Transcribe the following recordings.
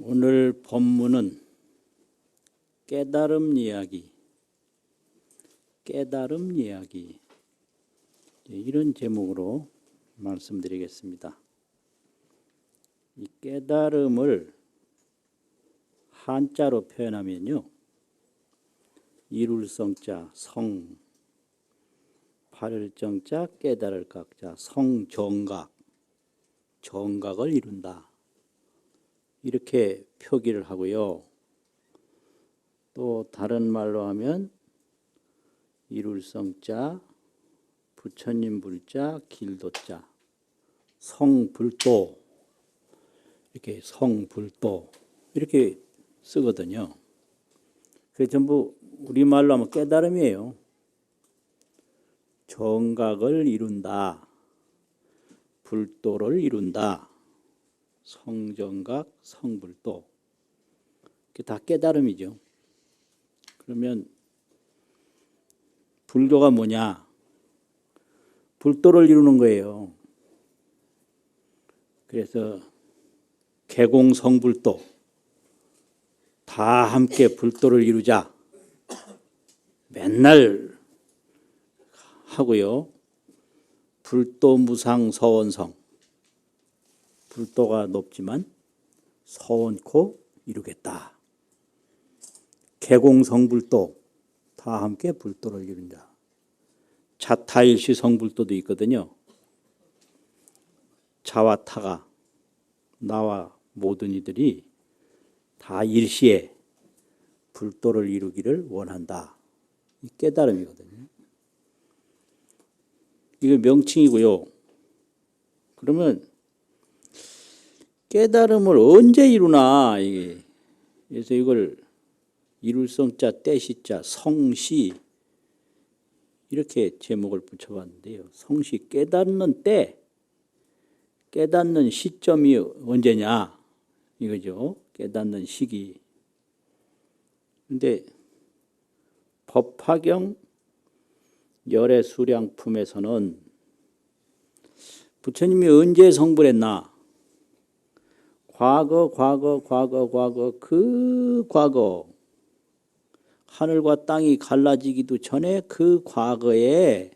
오늘 본문은 깨달음 이야기 이런 제목으로 말씀드리겠습니다. 이 깨달음을 한자로 표현하면요, 이룰성자 성, 발을정자 깨달을 각자 성정각, 정각을 이룬다, 이렇게 표기를 하고요. 또 다른 말로 하면 이룰성자, 부처님 불자, 길도자, 성불도, 이렇게 성불도 이렇게 쓰거든요. 그게 전부 우리말로 하면 깨달음이에요. 정각을 이룬다, 불도를 이룬다, 성정각, 성불도, 그게 다 깨달음이죠. 그러면 불도가 뭐냐? 불도를 이루는 거예요. 그래서 개공성불도, 다 함께 불도를 이루자 맨날 하고요. 불도무상서원성, 불도가 높지만 서원코 이루겠다. 개공성불도, 다 함께 불도를 이룬다. 자타일시 성불도도 있거든요. 자와 타가, 나와 모든 이들이 다 일시에 불도를 이루기를 원한다. 이 깨달음이거든요. 이거 명칭이고요. 그러면 깨달음을 언제 이루나, 그래서 이걸 이룰성자, 때시자, 성시 이렇게 제목을 붙여봤는데요. 성시, 깨닫는 때, 깨닫는 시점이 언제냐 이거죠. 깨닫는 시기. 근데 법화경 열애수량품에서는 부처님이 언제 성불했나? 과거 그 과거, 하늘과 땅이 갈라지기도 전에 그 과거에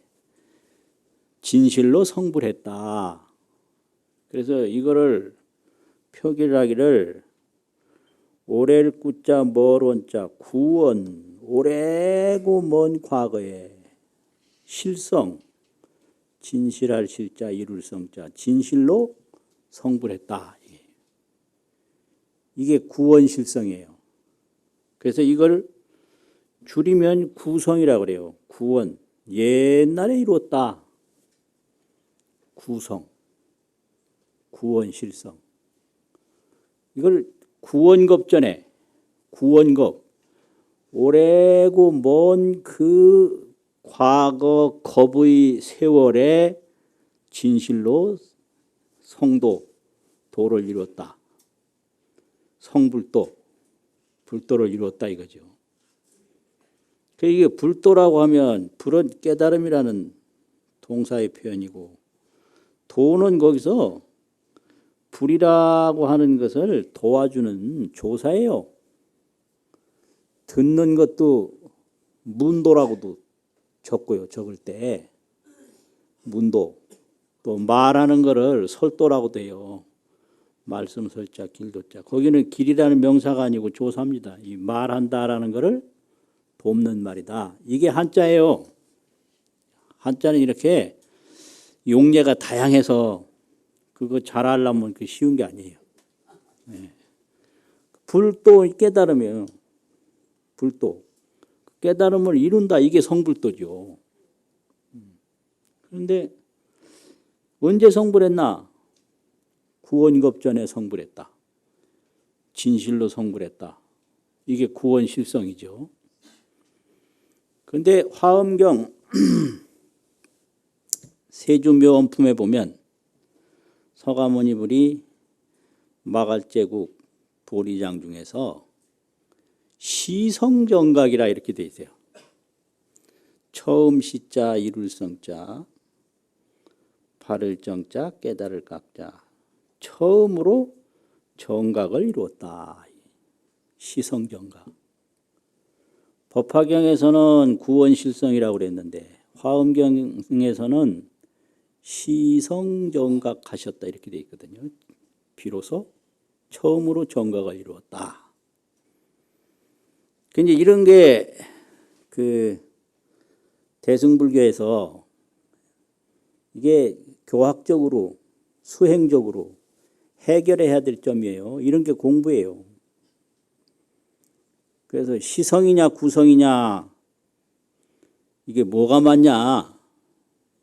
진실로 성불했다. 그래서 이거를 표기를 하기를 오래를 꾸자 멀원자 구원, 오래고 먼 과거에 실성, 진실할 실자 이룰성자, 진실로 성불했다. 이게 구원실성이에요. 그래서 이걸 줄이면 구성이라고 그래요. 구원, 옛날에 이루었다. 구성, 구원실성. 이걸 구원겁전에, 구원겁, 오래고 먼 그 과거 겁의 세월에 진실로 성도, 도를 이루었다. 성불도, 불도를 이루었다 이거죠. 이게 불도라고 하면 불은 깨달음이라는 동사의 표현이고, 도는 거기서 불이라고 하는 것을 도와주는 조사예요. 듣는 것도 문도라고도 적고요. 적을 때 문도. 또 말하는 거를 설도라고도 해요. 말씀 설자, 길도자. 거기는 길이라는 명사가 아니고 조사입니다. 이 말한다라는 거를 돕는 말이다. 이게 한자예요. 한자는 이렇게 용례가 다양해서 그거 잘하려면 그 쉬운 게 아니에요. 네. 불도 깨달음이에요. 불도. 깨달음을 이룬다. 이게 성불도죠. 그런데 언제 성불했나? 구원겁전에 성불했다. 진실로 성불했다. 이게 구원실성이죠. 그런데 화엄경 세주묘원품에 보면 서가모니불이 마갈제국 도리장 중에서 시성정각이라 이렇게 돼 있어요. 처음 시자 이룰성자, 발을정자 깨달을 각자, 처음으로 정각을 이루었다. 시성정각. 법화경에서는 구원실성이라고 그랬는데 화엄경에서는 시성정각 하셨다 이렇게 돼 있거든요. 비로소 처음으로 정각을 이루었다. 근데 이런 게 그 대승불교에서 이게 교학적으로 수행적으로 해결해야 될 점이에요. 이런 게 공부예요. 그래서 시성이냐 구성이냐 이게 뭐가 맞냐.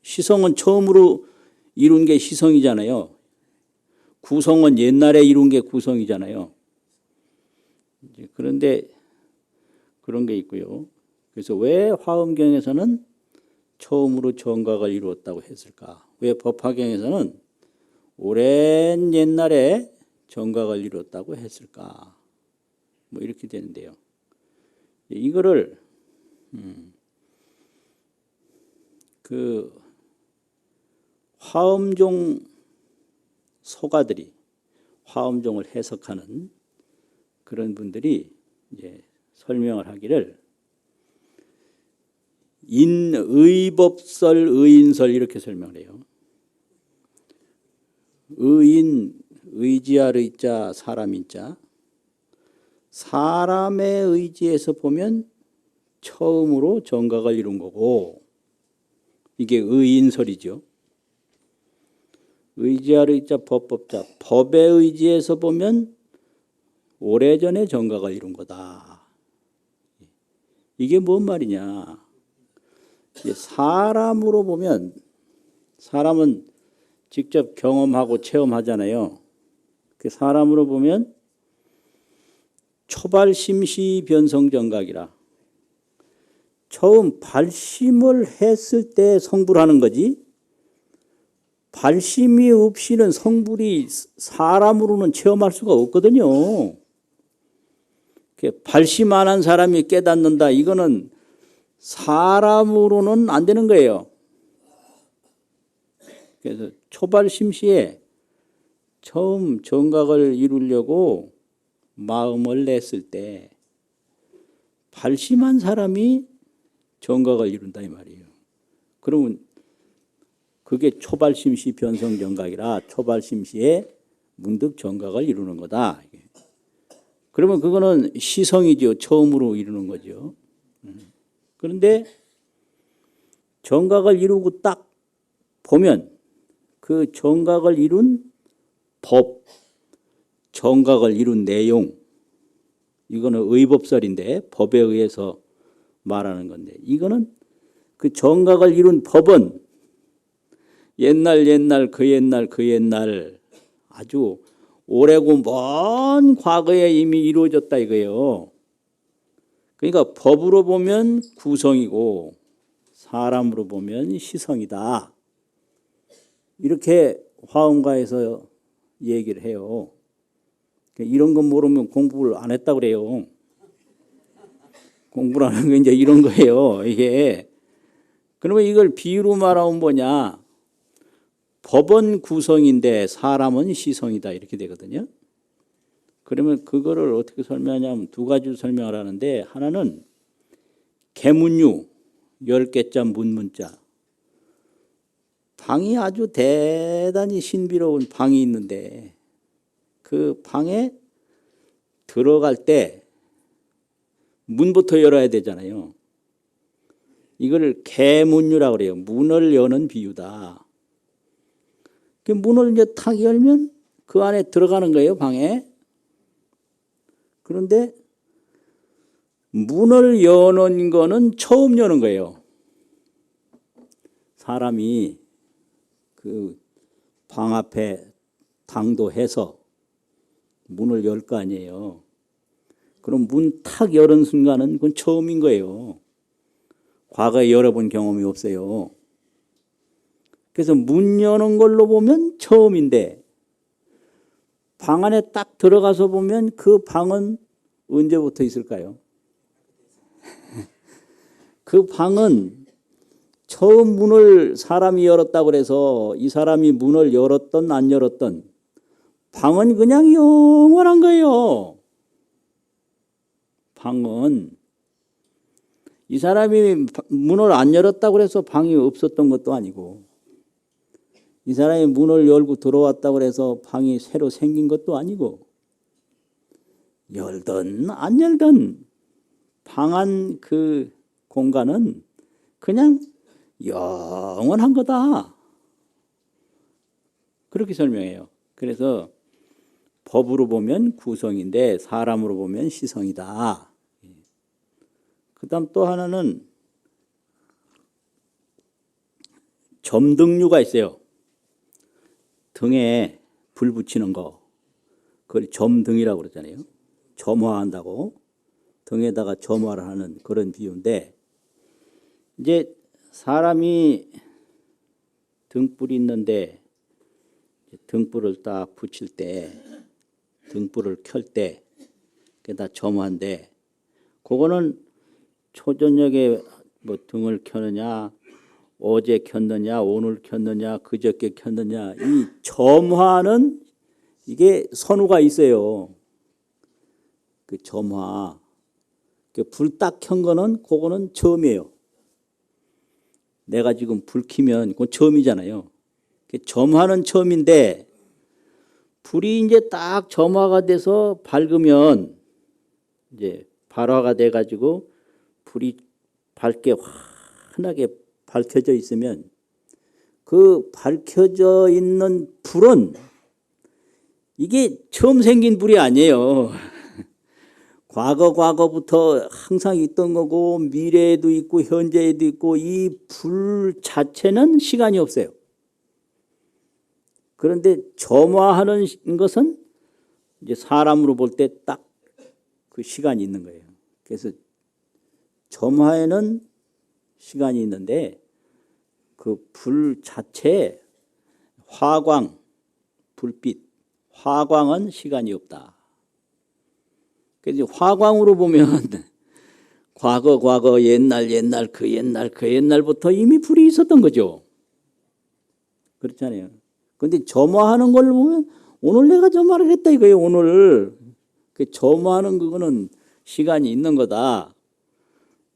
시성은 처음으로 이룬 게 시성이잖아요. 구성은 옛날에 이룬 게 구성이잖아요. 그런데 그런 게 있고요. 그래서 왜 화엄경에서는 처음으로 정각을 이루었다고 했을까? 왜 법화경에서는 오랜 옛날에 정각을 이루었다고 했을까? 뭐 이렇게 되는데요. 이거를 그 화엄종 소가들이 화엄종을 해석하는 그런 분들이 이제 설명을 하기를 인의법설 의인설 이렇게 설명을 해요. 의인 의지할 의자 사람인자 사람의 의지에서 보면 처음으로 정각을 이룬 거고 이게 의인설이죠. 의지할 의자 법법자 법의 의지에서 보면 오래전에 정각을 이룬 거다. 이게 뭔 말이냐. 사람으로 보면 사람은 직접 경험하고 체험하잖아요. 그 사람으로 보면 초발심시 변성정각이라 처음 발심을 했을 때 성불하는 거지 발심이 없이는 성불이 사람으로는 체험할 수가 없거든요. 발심 안 한 사람이 깨닫는다. 이거는 사람으로는 안 되는 거예요. 그래서 초발심시에 처음 정각을 이루려고 마음을 냈을 때 발심한 사람이 정각을 이룬다 이 말이에요. 그러면 그게 초발심시 변성정각이라 초발심시에 문득 정각을 이루는 거다. 그러면 그거는 시성이죠. 처음으로 이루는 거죠. 그런데 정각을 이루고 딱 보면 그 정각을 이룬 법, 정각을 이룬 내용 이거는 의법설인데 법에 의해서 말하는 건데 이거는 그 정각을 이룬 법은 옛날 그 옛날 아주 오래고 먼 과거에 이미 이루어졌다 이거예요. 그러니까 법으로 보면 구성이고 사람으로 보면 시성이다. 이렇게 화엄가에서 얘기를 해요. 이런 거 모르면 공부를 안 했다 그래요. 공부를 안 하는 게 이제 이런 거예요. 이게 그러면 이걸 비유로 말하면 뭐냐? 법은 구성인데 사람은 시성이다 이렇게 되거든요. 그러면 그거를 어떻게 설명하냐면 두 가지로 설명을 하는데 하나는 개문유 10개자 문문자 방이 아주 대단히 신비로운 방이 있는데 그 방에 들어갈 때 문부터 열어야 되잖아요. 이걸 개문유라고 그래요. 문을 여는 비유다. 그 문을 이제 탁 열면 그 안에 들어가는 거예요, 방에. 그런데 문을 여는 거는 처음 여는 거예요. 사람이 그 방 앞에 당도해서 문을 열 거 아니에요. 그럼 문 탁 열은 순간은 그건 처음인 거예요. 과거에 열어본 경험이 없어요. 그래서 문 여는 걸로 보면 처음인데 방 안에 딱 들어가서 보면 그 방은 언제부터 있을까요? 그 방은 처음 문을 사람이 열었다고 해서 이 사람이 문을 열었던 안 열었던 방은 그냥 영원한 거예요. 방은 이 사람이 문을 안 열었다고 해서 방이 없었던 것도 아니고, 이 사람이 문을 열고 들어왔다고 해서 방이 새로 생긴 것도 아니고, 열든 안 열든 방한 그 공간은 그냥 영원한 거다. 그렇게 설명해요. 그래서 법으로 보면 구성인데 사람으로 보면 시성이다. 그 다음 또 하나는 점등류가 있어요. 등에 불 붙이는 거. 그걸 점등이라고 그러잖아요. 점화한다고. 등에다가 점화를 하는 그런 비유인데, 이제 사람이 등불이 있는데 등불을 딱 붙일 때, 등불을 켤 때, 그게 다 점화인데, 그거는 초저녁에 뭐 등을 켜느냐, 어제 켰느냐, 오늘 켰느냐, 그저께 켰느냐, 이 점화는 이게 선후가 있어요. 그 점화, 불 딱 켠 거는 그거는 점이에요. 내가 지금 불 켜면 그건 점이잖아요. 점화는 점인데, 불이 이제 딱 점화가 돼서 밝으면 이제 발화가 돼 가지고 불이 밝게 환하게 밝혀져 있으면, 그 밝혀져 있는 불은 이게 처음 생긴 불이 아니에요. 과거부터 항상 있던 거고, 미래에도 있고 현재에도 있고, 이 불 자체는 시간이 없어요. 그런데 점화하는 것은 이제 사람으로 볼 때 딱 그 시간이 있는 거예요. 그래서 점화에는 시간이 있는데, 그 불 자체에 화광, 불빛, 화광은 시간이 없다. 그래서 화광으로 보면 과거, 옛날, 그 옛날부터 이미 불이 있었던 거죠. 그렇잖아요. 그런데 점화하는 걸 보면 오늘 내가 점화를 했다 이거예요. 오늘 그 점화하는 그거는 시간이 있는 거다.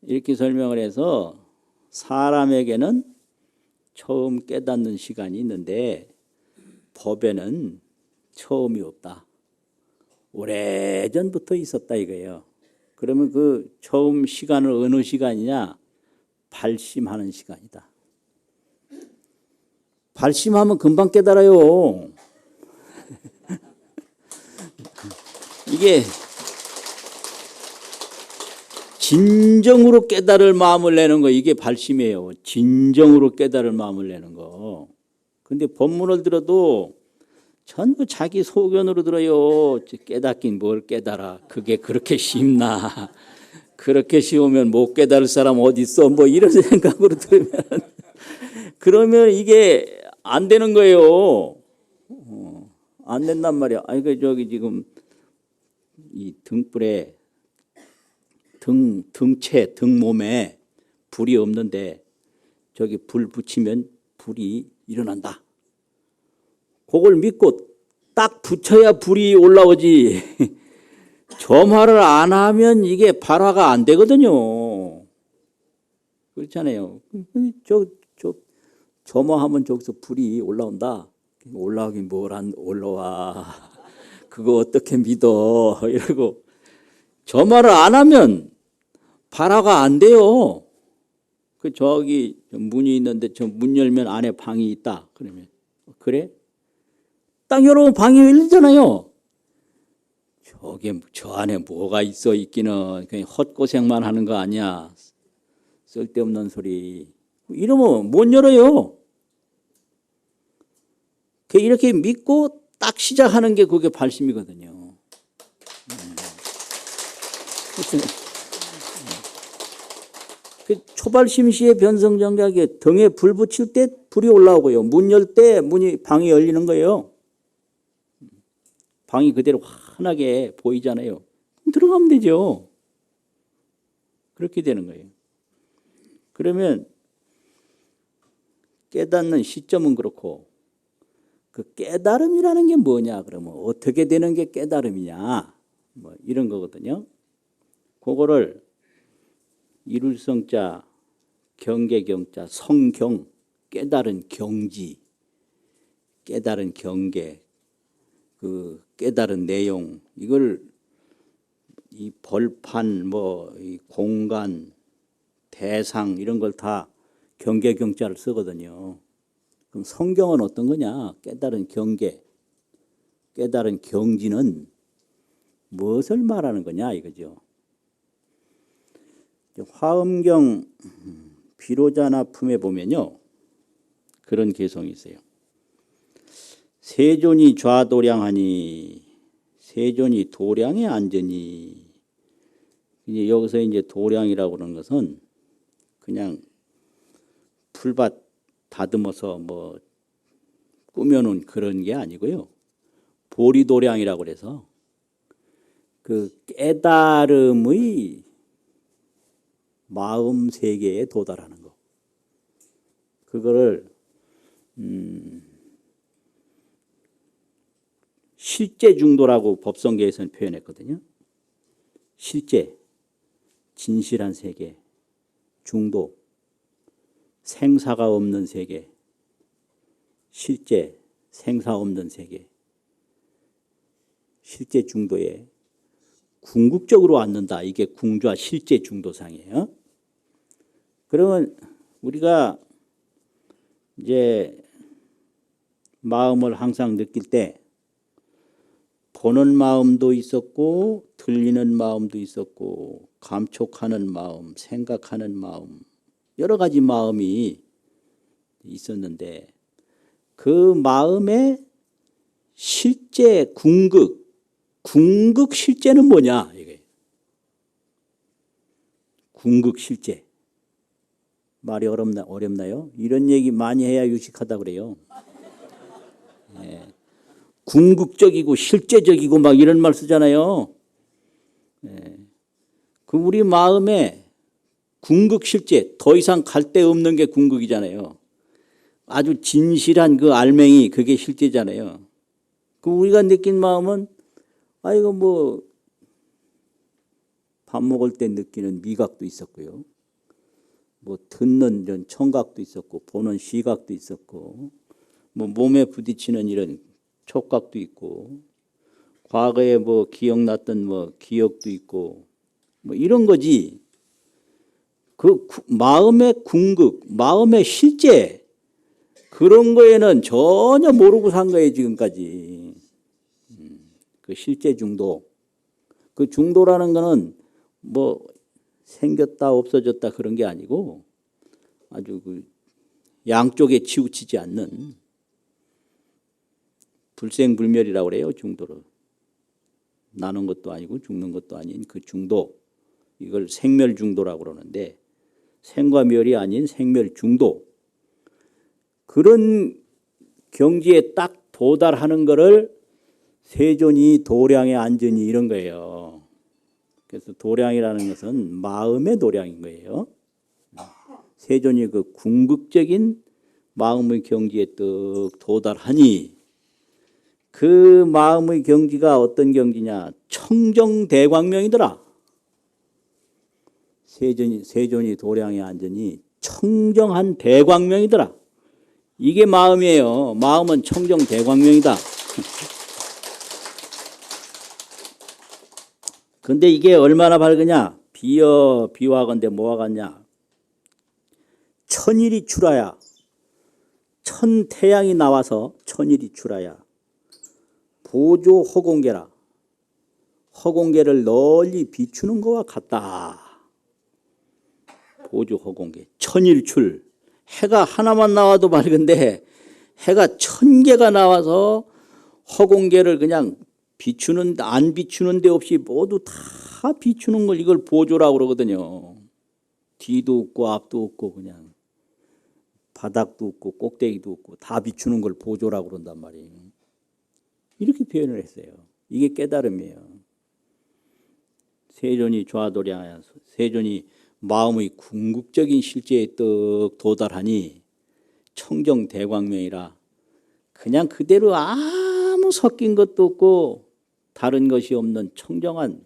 이렇게 설명을 해서 사람에게는 처음 깨닫는 시간이 있는데 법에는 처음이 없다. 오래전부터 있었다 이거예요. 그러면 그 처음 시간을 어느 시간이냐? 발심하는 시간이다. 발심하면 금방 깨달아요. 이게 진정으로 깨달을 마음을 내는 거, 이게 발심이에요. 진정으로 깨달을 마음을 내는 거. 근데 법문을 들어도 전부 자기 소견으로 들어요. 깨닫긴 뭘 깨달아. 그게 그렇게 쉽나. 그렇게 쉬우면 못 깨달을 사람 어디 있어. 뭐 이런 생각으로 들으면 그러면 이게 안 되는 거예요. 안 된단 말이야. 아니 그 저기 지금 이 등불에 등체 등몸에 불이 없는데 저기 불 붙이면 불이 일어난다. 그걸 믿고 딱 붙여야 불이 올라오지. 점화를 안 하면 이게 발화가 안 되거든요. 그렇잖아요. 점화하면 저기서 불이 올라온다. 올라오긴 뭘 안 올라와. 그거 어떻게 믿어. 이러고 점화를 안 하면 발화가 안 돼요. 그 저기 문이 있는데 저 문 열면 안에 방이 있다. 그러면 그래? 딱 열어보면 방이 열리잖아요. 저게 저 안에 뭐가 있기는 그냥 헛고생만 하는 거 아니야. 쓸데없는 소리. 이러면 못 열어요. 이렇게 믿고 딱 시작하는 게 그게 발심이거든요. 초발심시의 변성정각에 등에 불 붙일 때 불이 올라오고요. 문 열 때 방이 열리는 거예요. 방이 그대로 환하게 보이잖아요. 그럼 들어가면 되죠. 그렇게 되는 거예요. 그러면 깨닫는 시점은 그렇고 그 깨달음이라는 게 뭐냐? 그러면 어떻게 되는 게 깨달음이냐? 뭐 이런 거거든요. 그거를 이룰성자, 경계경자, 성경, 깨달은 경지, 깨달은 경계, 그 깨달은 내용, 이걸 이 벌판, 뭐 이 공간, 대상 이런 걸 다 경계경자를 쓰거든요. 그럼 성경은 어떤 거냐? 깨달은 경계, 깨달은 경지는 무엇을 말하는 거냐 이거죠. 화엄경 비로자나품에 보면요, 그런 개성이 있어요. 세존이 좌도량하니 세존이 도량에 앉으니. 이제 여기서 이제 도량이라고 그러는 것은 그냥 풀밭 다듬어서 뭐 꾸며놓은 그런 게 아니고요. 보리도량이라고 그래서 그 깨달음의 마음 세계에 도달하는 거. 그거를 실제 중도라고 법성계에서는 표현했거든요. 실제, 진실한 세계, 중도, 생사가 없는 세계, 실제, 생사 없는 세계, 실제 중도에 궁극적으로 앉는다. 이게 궁좌 실제 중도상이에요. 그러면 우리가 이제 마음을 항상 느낄 때 보는 마음도 있었고 들리는 마음도 있었고 감촉하는 마음, 생각하는 마음, 여러 가지 마음이 있었는데 그 마음의 실제 궁극 실제는 뭐냐 이게. 궁극 실제. 말이 어렵나요? 이런 얘기 많이 해야 유식하다 그래요. 예. 궁극적이고 실제적이고 막 이런 말 쓰잖아요. 예. 그 우리 마음에 궁극 실제, 더 이상 갈 데 없는 게 궁극이잖아요. 아주 진실한 그 알맹이, 그게 실제잖아요. 그 우리가 느낀 마음은 이거 뭐 밥 먹을 때 느끼는 미각도 있었고요. 뭐 듣는 이런 청각도 있었고, 보는 시각도 있었고, 뭐 몸에 부딪히는 이런 촉각도 있고, 과거에 뭐 기억났던 뭐 기억도 있고, 뭐 이런 거지. 그 마음의 궁극, 마음의 실제, 그런 거에는 전혀 모르고 산 거예요, 지금까지. 그 실제 중도. 그 중도라는 거는 뭐 생겼다 없어졌다 그런 게 아니고 아주 그 양쪽에 치우치지 않는 불생불멸이라고 그래요, 중도를. 나는 것도 아니고 죽는 것도 아닌 그 중도. 이걸 생멸중도라고 그러는데 생과 멸이 아닌 생멸중도. 그런 경지에 딱 도달하는 거를 세존이 도량에 앉으니 이런 거예요. 그래서 도량이라는 것은 마음의 도량인 거예요. 세존이 그 궁극적인 마음의 경지에 딱 도달하니 그 마음의 경지가 어떤 경지냐? 청정대광명이더라. 세존이 도량에 앉으니 청정한 대광명이더라. 이게 마음이에요. 마음은 청정대광명이다. 근데 이게 얼마나 밝으냐? 비와건대 뭐와 같냐? 천일이 출하야. 천태양이 나와서 천일이 출하야. 보조 허공계라. 허공계를 널리 비추는 것과 같다. 보조 허공계. 천일출. 해가 하나만 나와도 밝은데 해가 1000개가 나와서 허공계를 그냥 비추는, 안 비추는 데 없이 모두 다 비추는 걸 이걸 보조라고 그러거든요. 뒤도 없고 앞도 없고 그냥 바닥도 없고 꼭대기도 없고 다 비추는 걸 보조라고 그런단 말이에요. 이렇게 표현을 했어요. 이게 깨달음이에요. 세존이 좌도량하여 세존이 마음의 궁극적인 실제에 떡 도달하니 청정대광명이라 그냥 그대로 아무 섞인 것도 없고 다른 것이 없는 청정한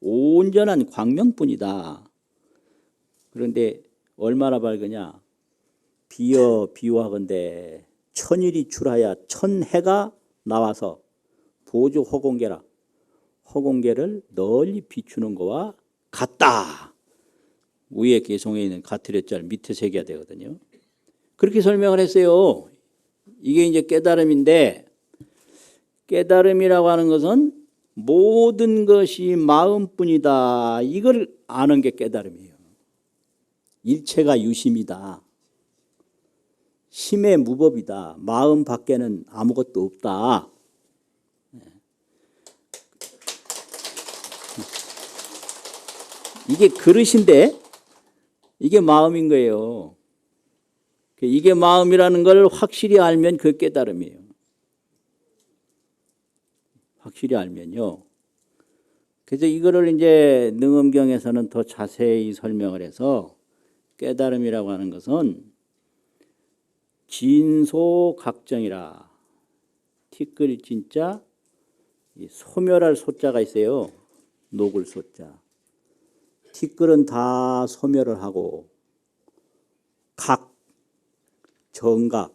온전한 광명뿐이다. 그런데 얼마나 밝으냐? 비유하건대 천일이 출하여 천해가 나와서 보조 허공계라. 허공계를 널리 비추는 거와 같다. 위에 개송에 있는 같으렸자를 밑에 새겨야 되거든요. 그렇게 설명을 했어요. 이게 이제 깨달음인데, 깨달음이라고 하는 것은 모든 것이 마음뿐이다. 이걸 아는 게 깨달음이에요. 일체가 유심이다. 심의 무법이다. 마음 밖에는 아무것도 없다. 이게 그릇인데 이게 마음인 거예요. 이게 마음이라는 걸 확실히 알면 그 깨달음이에요. 확실히 알면요. 그래서 이거를 이제 능엄경에서는 더 자세히 설명을 해서 깨달음이라고 하는 것은 진소각정이라. 티끌 진짜 소멸할 소자가 있어요. 녹을 소자. 티끌은 다 소멸을 하고 각, 정각,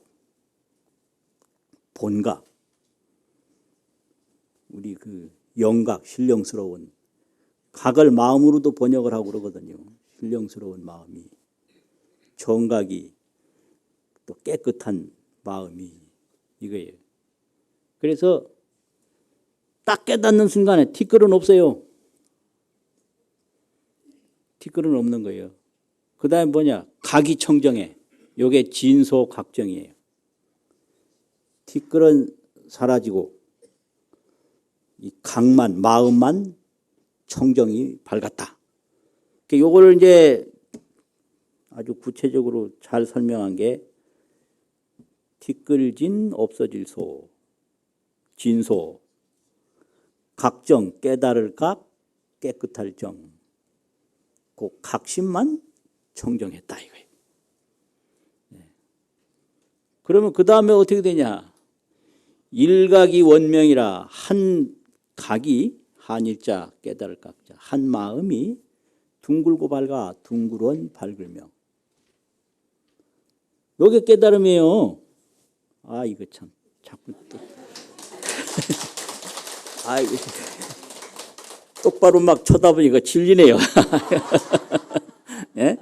본각, 우리 그 영각, 신령스러운 각을 마음으로도 번역을 하고 그러거든요. 신령스러운 마음이, 정각이 또 깨끗한 마음이 이거예요. 그래서 딱 깨닫는 순간에 티끌은 없어요. 티끌은 없는 거예요. 그 다음에 뭐냐? 각이 청정해. 요게 진소각정이에요. 티끌은 사라지고 이 각만, 마음만 청정이 밝았다. 요거를 이제 아주 구체적으로 잘 설명한 게 티끌진 없어질 소, 진소, 각정, 깨달을 각, 깨끗할 정. 그 각심만 청정했다 이거예요. 그러면 그 다음에 어떻게 되냐? 일각이 원명이라. 한 각이, 한일자 깨달을 각자, 한 마음이 둥글고 밝아. 둥그런 밝을명. 요게 깨달음이에요. 아 이거 참 자꾸 또 아 이거 똑바로 막 쳐다보니까 질리네요. 예?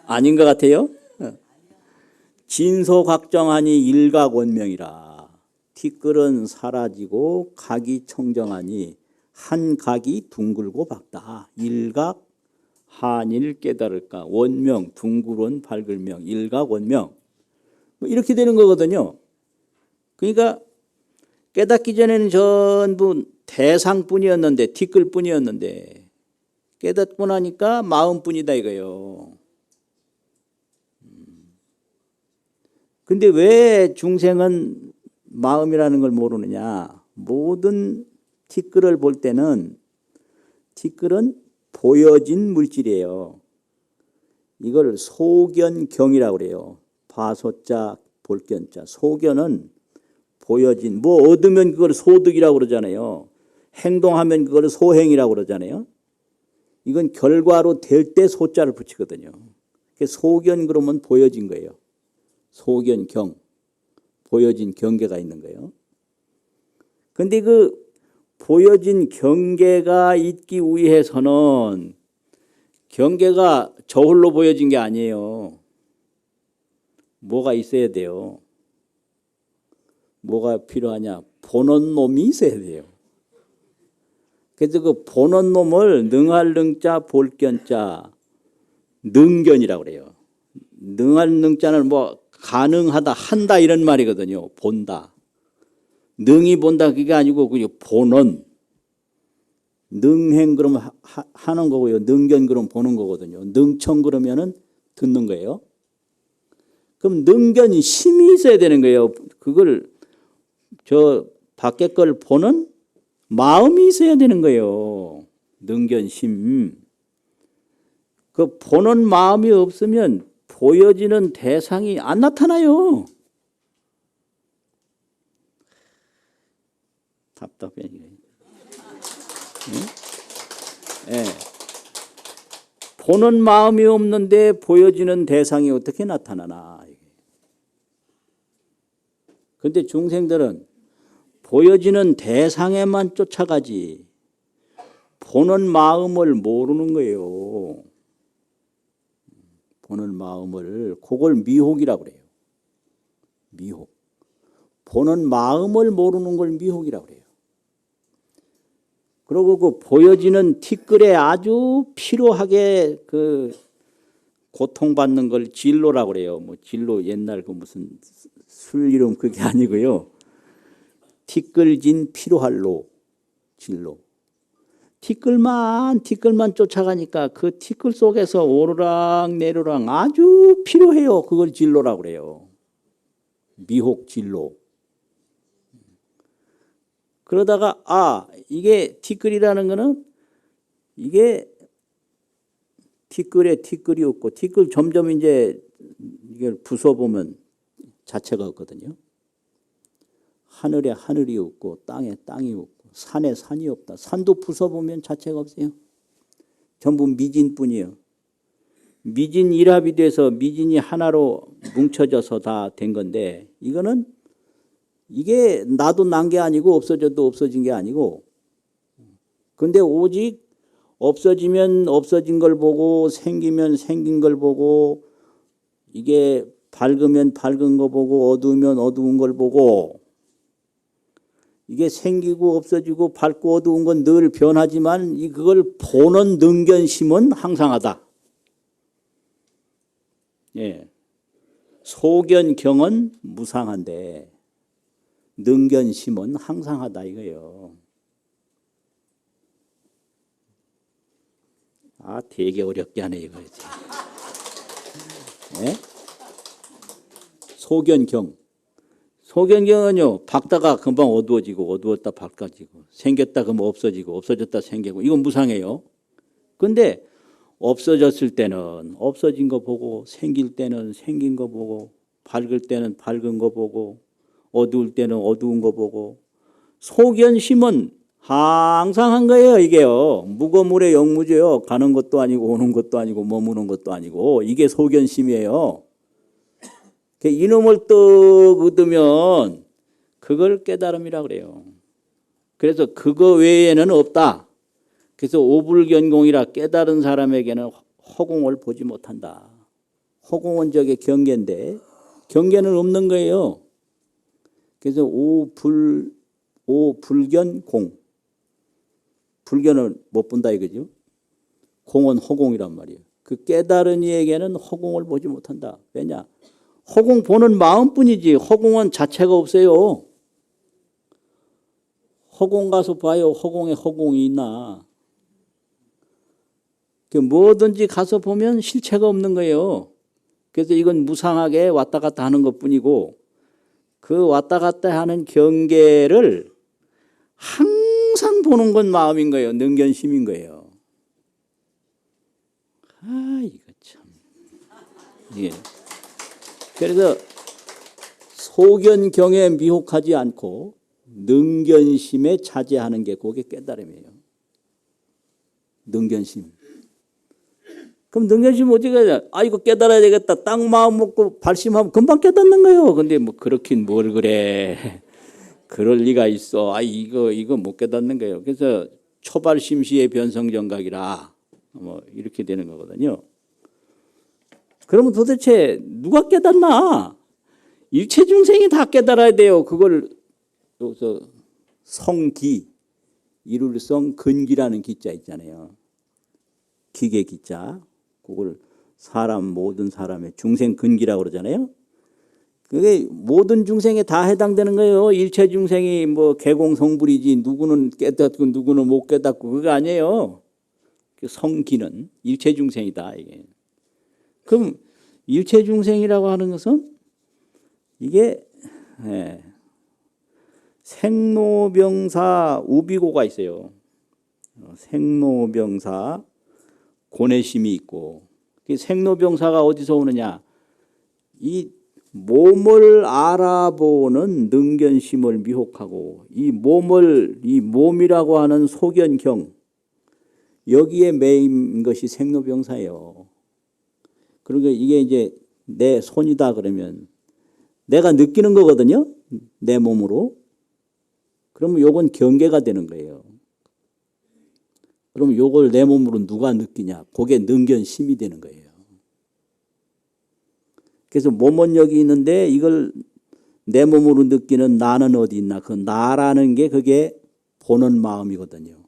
아닌 것 같아요. 진소각정하니 일각원명이라. 티끌은 사라지고 각이 청정하니 한 각이 둥글고 밝다. 일각 한일 깨달을까. 원명 둥그런 밝을명 일각원명. 뭐 이렇게 되는 거거든요. 그러니까 깨닫기 전에는 전부 대상뿐이었는데, 티끌뿐이었는데 깨닫고 나니까 마음뿐이다 이거예요. 근데 왜 중생은 마음이라는 걸 모르느냐? 모든 티끌을 볼 때는 티끌은 보여진 물질이에요. 이걸 소견경이라고 그래요. 바소자 볼견자. 소견은 보여진, 뭐 얻으면 그걸 소득이라고 그러잖아요. 행동하면 그걸 소행이라고 그러잖아요. 이건 결과로 될 때 소자를 붙이거든요. 소견 그러면 보여진 거예요. 소견경, 보여진 경계가 있는 거예요. 그런데 그 보여진 경계가 있기 위해서는 경계가 저홀로 보여진 게 아니에요. 뭐가 있어야 돼요? 뭐가 필요하냐? 보는 놈이 있어야 돼요. 그래서 그 보는 놈을 능할 능자 볼견자 능견이라고 그래요. 능할 능자는 뭐 가능하다 한다 이런 말이거든요. 본다. 능이 본다 그게 아니고 그냥 보는. 능행 그러면 하는 거고요. 능견 그러면 보는 거거든요. 능청 그러면은 듣는 거예요. 그럼 능견이 심이 있어야 되는 거예요. 그걸 저 밖에 걸 보는 마음이 있어야 되는 거예요. 능견심. 그 보는 마음이 없으면 보여지는 대상이 안 나타나요. 답답해. 예. 보는 마음이 없는데 보여지는 대상이 어떻게 나타나나. 그런데 중생들은 보여지는 대상에만 쫓아가지 보는 마음을 모르는 거예요. 보는 마음을, 그걸 미혹이라고 그래요. 미혹. 보는 마음을 모르는 걸 미혹이라고 그래요. 그리고 그 보여지는 티끌에 아주 필요하게 그 고통받는 걸 진로라고 그래요. 뭐 진로 옛날 그 무슨 술 이름 그게 아니고요. 티끌진 필요할로 진로. 티끌만 쫓아가니까 그 티끌 속에서 오르락 내리락 아주 필요해요. 그걸 진로라고 그래요. 미혹 진로. 그러다가 이게 티끌이라는 거는 이게 티끌에 티끌이 없고 티끌 점점 이제 이걸 부숴보면 자체가 없거든요. 하늘에 하늘이 없고 땅에 땅이 없고 산에 산이 없다. 산도 부숴보면 자체가 없어요. 전부 미진뿐이에요. 미진 일합이 돼서 미진이 하나로 뭉쳐져서 다 된 건데 이거는 이게 나도 난 게 아니고 없어져도 없어진 게 아니고 근데 오직 없어지면 없어진 걸 보고 생기면 생긴 걸 보고 이게 밝으면 밝은 거 보고 어두우면 어두운 걸 보고 이게 생기고 없어지고 밝고 어두운 건 늘 변하지만 그걸 보는 능견심은 항상하다. 예. 소견경은 무상한데 능견심은 항상하다 이거예요. 되게 어렵게 하네 이거. 예? 소견경. 소견경은요, 밝다가 금방 어두워지고, 어두웠다 밝아지고, 생겼다 그러면 없어지고, 없어졌다 생기고, 이건 무상해요. 근데 없어졌을 때는 없어진 거 보고, 생길 때는 생긴 거 보고, 밝을 때는 밝은 거 보고, 어두울 때는 어두운 거 보고, 소견심은 항상 한 거예요, 이게요. 무거물의 영무죠. 가는 것도 아니고, 오는 것도 아니고, 머무는 것도 아니고, 이게 소견심이에요. 이놈을 떡 얻으면 그걸 깨달음이라 그래요. 그래서 그거 외에는 없다. 그래서 오불견공이라 깨달은 사람에게는 허공을 보지 못한다. 허공은 저게 경계인데 경계는 없는 거예요. 그래서 오불견공. 불견을 못 본다 이거죠. 공은 허공이란 말이에요. 그 깨달은 이에게는 허공을 보지 못한다. 왜냐? 허공 보는 마음뿐이지 허공은 자체가 없어요. 허공 가서 봐요. 허공에 허공이 있나. 뭐든지 가서 보면 실체가 없는 거예요. 그래서 이건 무상하게 왔다 갔다 하는 것뿐이고 그 왔다 갔다 하는 경계를 항상 보는 건 마음인 거예요. 능견심인 거예요. 이거 참. 예. 그래서 소견경에 미혹하지 않고 능견심에 차지하는 게 그게 깨달음이에요. 능견심. 그럼 능견심 어떻게 해야 돼? 이거 깨달아야 되겠다. 딱 마음 먹고 발심하면 금방 깨닫는 거예요. 근데 뭐 그렇긴 뭘 그래. 그럴 리가 있어. 이거 못 깨닫는 거예요. 그래서 초발심시의 변성정각이라 뭐 이렇게 되는 거거든요. 그러면 도대체 누가 깨닫나? 일체 중생이 다 깨달아야 돼요. 그걸 여기서 성기, 이룰성 근기라는 기자 있잖아요. 기계 기자. 그걸 모든 사람의 중생 근기라고 그러잖아요. 그게 모든 중생에 다 해당되는 거예요. 일체 중생이 뭐 개공성불이지 누구는 깨닫고 누구는 못 깨닫고 그거 아니에요. 성기는 일체 중생이다 이게. 그럼 일체 중생이라고 하는 것은 이게 생로병사 우비고가 있어요. 생로병사 고뇌심이 있고 생로병사가 어디서 오느냐? 이 몸을 알아보는 능견심을 미혹하고 이 몸이라고 하는 소견경 여기에 매인 것이 생로병사예요. 그러니까 이게 이제 내 손이다 그러면 내가 느끼는 거거든요. 내 몸으로. 그러면 요건 경계가 되는 거예요. 그러면 요걸 내 몸으로 누가 느끼냐? 그게 능견심이 되는 거예요. 그래서 몸은 여기 있는데 이걸 내 몸으로 느끼는 나는 어디 있나? 그 나라는 게 그게 보는 마음이거든요.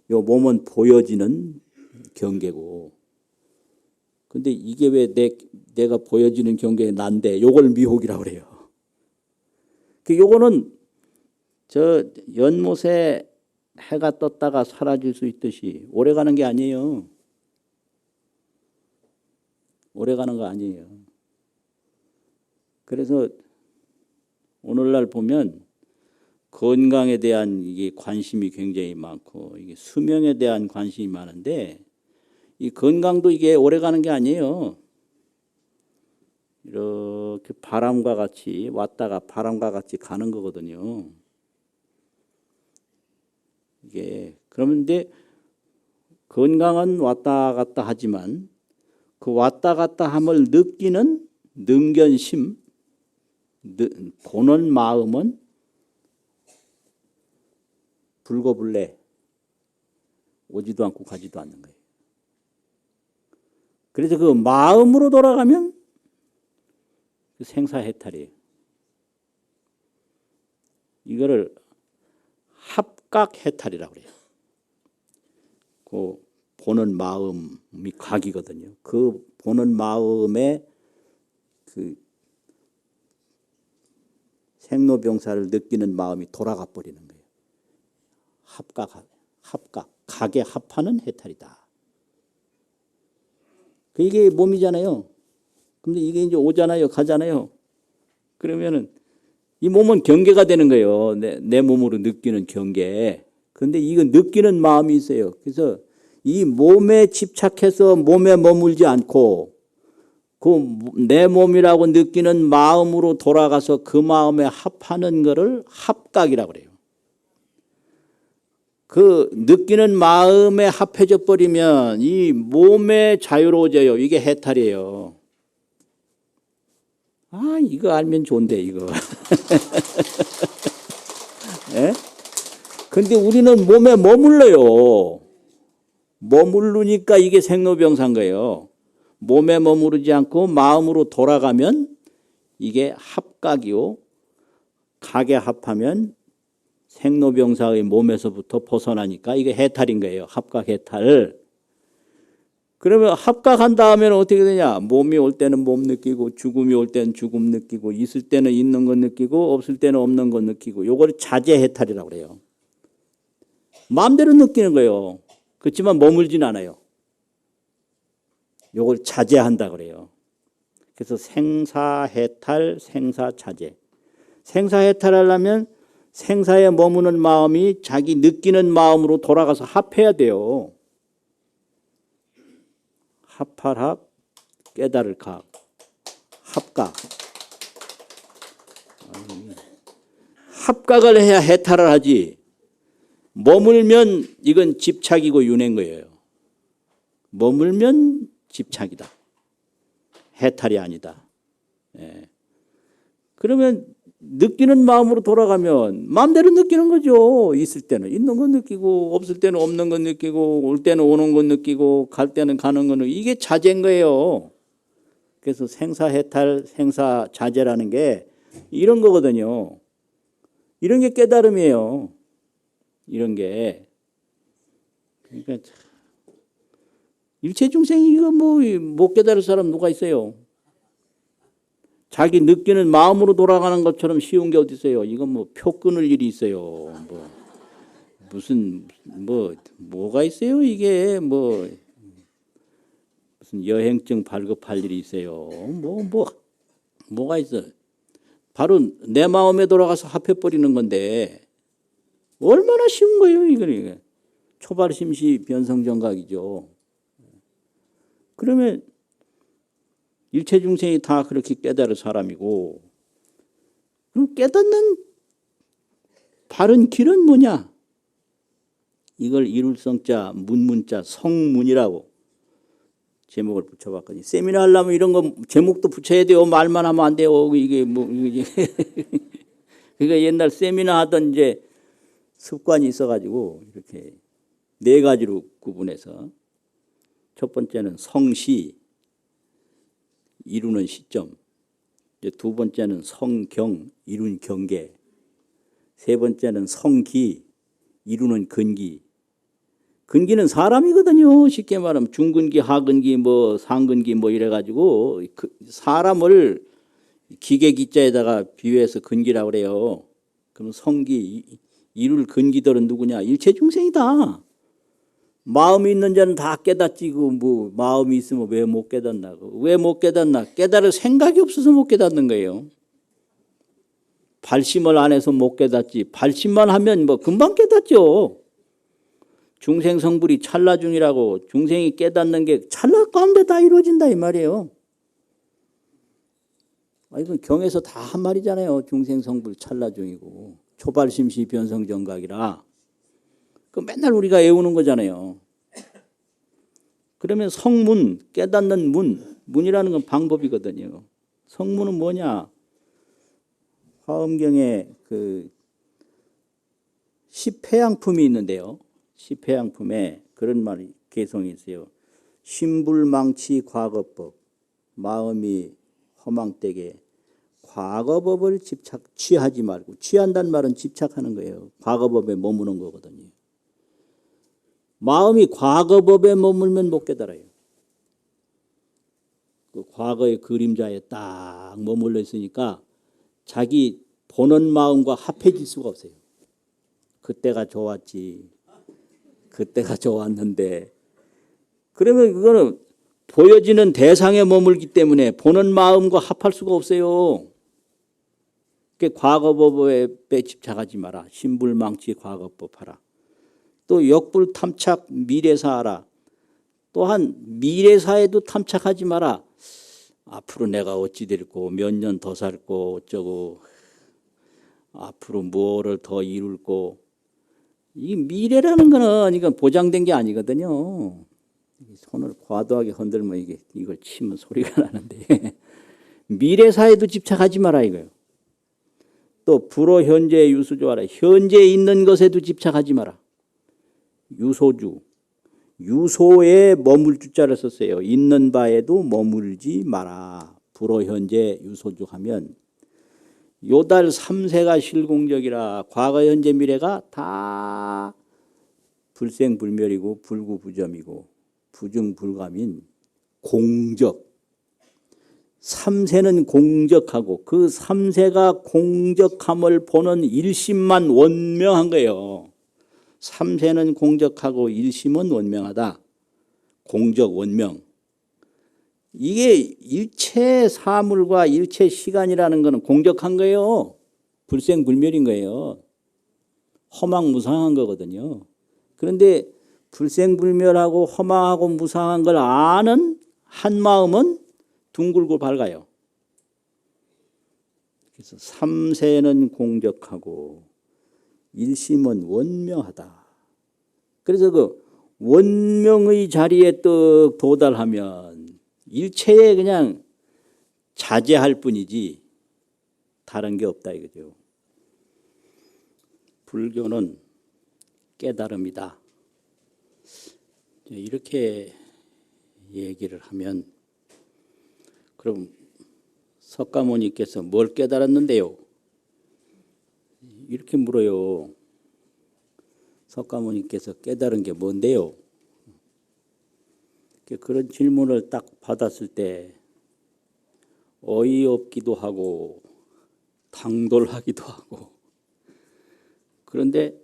요 몸은 보여지는 경계고. 근데 이게 왜 내가 보여지는 경계에 난데 요걸 미혹이라고 그래요. 요거는 저 연못에 해가 떴다가 사라질 수 있듯이 오래 가는 게 아니에요. 오래 가는 거 아니에요. 그래서 오늘날 보면 건강에 대한 이게 관심이 굉장히 많고 이게 수명에 대한 관심이 많은데 이 건강도 이게 오래 가는 게 아니에요. 이렇게 바람과 같이 왔다가 바람과 같이 가는 거거든요. 이게 그런데 건강은 왔다 갔다 하지만 그 왔다 갔다 함을 느끼는 능견심, 보는 마음은 불거불래 오지도 않고 가지도 않는 거예요. 그래서 그 마음으로 돌아가면 그 생사해탈이에요. 이거를 합각해탈이라고 그래요. 그 보는 마음이 각이거든요. 그 보는 마음에 그 생로병사를 느끼는 마음이 돌아가 버리는 거예요. 합각, 각에 합하는 해탈이다. 이게 몸이잖아요. 근데 이게 이제 오잖아요, 가잖아요. 그러면은 이 몸은 경계가 되는 거예요. 내 몸으로 느끼는 경계. 그런데 이거 느끼는 마음이 있어요. 그래서 이 몸에 집착해서 몸에 머물지 않고 그 내 몸이라고 느끼는 마음으로 돌아가서 그 마음에 합하는 것을 합각이라고 그래요. 그 느끼는 마음에 합해져 버리면 이 몸에 자유로워져요. 이게 해탈이에요. 아, 이거 알면 좋은데 이거. 예? 근데 우리는 몸에 머물러요. 머무르니까 이게 생로병사인 거예요. 몸에 머무르지 않고 마음으로 돌아가면 이게 합각이요. 각에 합하면 생로병사의 몸에서부터 벗어나니까 이게 해탈인 거예요. 합각해탈. 그러면 합각한 다음에는 어떻게 되냐? 몸이 올 때는 몸 느끼고 죽음이 올 때는 죽음 느끼고 있을 때는 있는 것 느끼고 없을 때는 없는 것 느끼고 요걸 자제해탈이라고 그래요. 마음대로 느끼는 거예요. 그렇지만 머물진 않아요. 요걸 자제한다 그래요. 그래서 생사해탈, 생사자제. 생사해탈하려면 생사에 머무는 마음이 자기 느끼는 마음으로 돌아가서 합해야 돼요. 합할합, 깨달을 각, 합각. 합각을 해야 해탈을 하지. 머물면 이건 집착이고 윤회인 거예요. 머물면 집착이다. 해탈이 아니다. 예. 그러면 느끼는 마음으로 돌아가면 마음대로 느끼는 거죠. 있을 때는 있는 건 느끼고 없을 때는 없는 건 느끼고 올 때는 오는 건 느끼고 갈 때는 가는 건 이게 자제인 거예요. 그래서 생사해탈, 생사자제라는 게 이런 거거든요. 이런 게 깨달음이에요. 이런 게. 그러니까 일체중생이 이거 뭐 못 깨달을 사람 누가 있어요? 자기 느끼는 마음으로 돌아가는 것처럼 쉬운 게 어디 있어요? 이건 뭐 표 끊을 일이 있어요. 뭐 무슨 뭐가 있어요? 이게 무슨 여행증 발급할 일이 있어요. 뭐가 있어? 바로 내 마음에 돌아가서 합해버리는 건데 얼마나 쉬운 거예요, 이거는. 초발심시 변성정각이죠. 그러면 일체 중생이 다 그렇게 깨달을 사람이고, 그럼 깨닫는 바른 길은 뭐냐? 이걸 이룰성자, 문문자, 성문이라고 제목을 붙여봤거든요. 세미나 하려면 이런 거 제목도 붙여야 돼요. 말만 하면 안 돼요. 이게 뭐 이게 그러니까 옛날 세미나 하던 이제 습관이 있어가지고 이렇게 네 가지로 구분해서 첫 번째는 성시, 이루는 시점. 이제 두 번째는 성경, 이룬 경계. 세 번째는 성기, 이루는 근기. 근기는 사람이거든요. 쉽게 말하면 중근기, 하근기, 뭐 상근기 뭐 이래가지고 사람을 기계 기자에다가 비유해서 근기라고 그래요. 그럼 성기, 이룰 근기들은 누구냐? 일체 중생이다. 마음이 있는 자는 다 깨닫지. 뭐 마음이 있으면 왜 못 깨닫나? 왜 못 깨닫나? 깨달을 생각이 없어서 못 깨닫는 거예요. 발심을 안 해서 못 깨닫지. 발심만 하면 뭐 금방 깨닫죠. 중생 성불이 찰나중이라고 중생이 깨닫는 게 찰나 가운데 다 이루어진다 이 말이에요. 이건 경에서 다 한 말이잖아요. 중생 성불 찰나중이고 초발심시 변성정각이라. 그 맨날 우리가 외우는 거잖아요. 그러면 성문, 깨닫는 문이라는 건 방법이거든요. 성문은 뭐냐? 화엄경에 그 십회양품이 있는데요. 십회양품에 그런 말이 개성이 있어요. 신불망치 과거법, 마음이 허망되게 과거법을 취하지 말고, 취한다는 말은 집착하는 거예요. 과거법에 머무는 거거든요. 마음이 과거법에 머물면 못 깨달아요. 그 과거의 그림자에 딱 머물러 있으니까 자기 보는 마음과 합해질 수가 없어요. 그때가 좋았지. 그때가 좋았는데. 그러면 그거는 보여지는 대상에 머물기 때문에 보는 마음과 합할 수가 없어요. 그러니까 과거법에 집착하지 마라. 신불망치 과거법 하라. 또 역불탐착 미래사하라. 또한 미래사에도 탐착하지 마라. 앞으로 내가 어찌 될고 몇 년 더 살고 어쩌고 앞으로 뭐를 더 이룰고. 이 미래라는 거는 이건 보장된 게 아니거든요. 손을 과도하게 흔들면 이걸 치면 소리가 나는데 미래사에도 집착하지 마라 이거예요. 또 불호 현재 유수조하라. 현재 있는 것에도 집착하지 마라. 유소주. 유소에 머물 주자를 썼어요. 있는 바에도 머물지 마라. 불호 현재 유소주 하면 요달 3세가 실공적이라 과거 현재 미래가 다 불생불멸이고 불구부점이고 부증불감인 공적. 3세는 공적하고 그 3세가 공적함을 보는 일심만 원명한 거예요. 3세는 공적하고 일심은 원명하다. 공적 원명. 이게 일체 사물과 일체 시간이라는 것은 공적한 거예요. 불생불멸인 거예요. 허망무상한 거거든요. 그런데 불생불멸하고 허망하고 무상한 걸 아는 한 마음은 둥글고 밝아요. 그래서 3세는 공적하고 일심은 원명하다. 그래서 그 원명의 자리에 또 도달하면 일체에 그냥 자제할 뿐이지 다른 게 없다 이거죠. 불교는 깨달음이다. 이렇게 얘기를 하면 그럼 석가모니께서 뭘 깨달았는데요? 이렇게 물어요. 석가모니께서 깨달은 게 뭔데요? 그런 질문을 딱 받았을 때 어이없기도 하고 당돌하기도 하고 그런데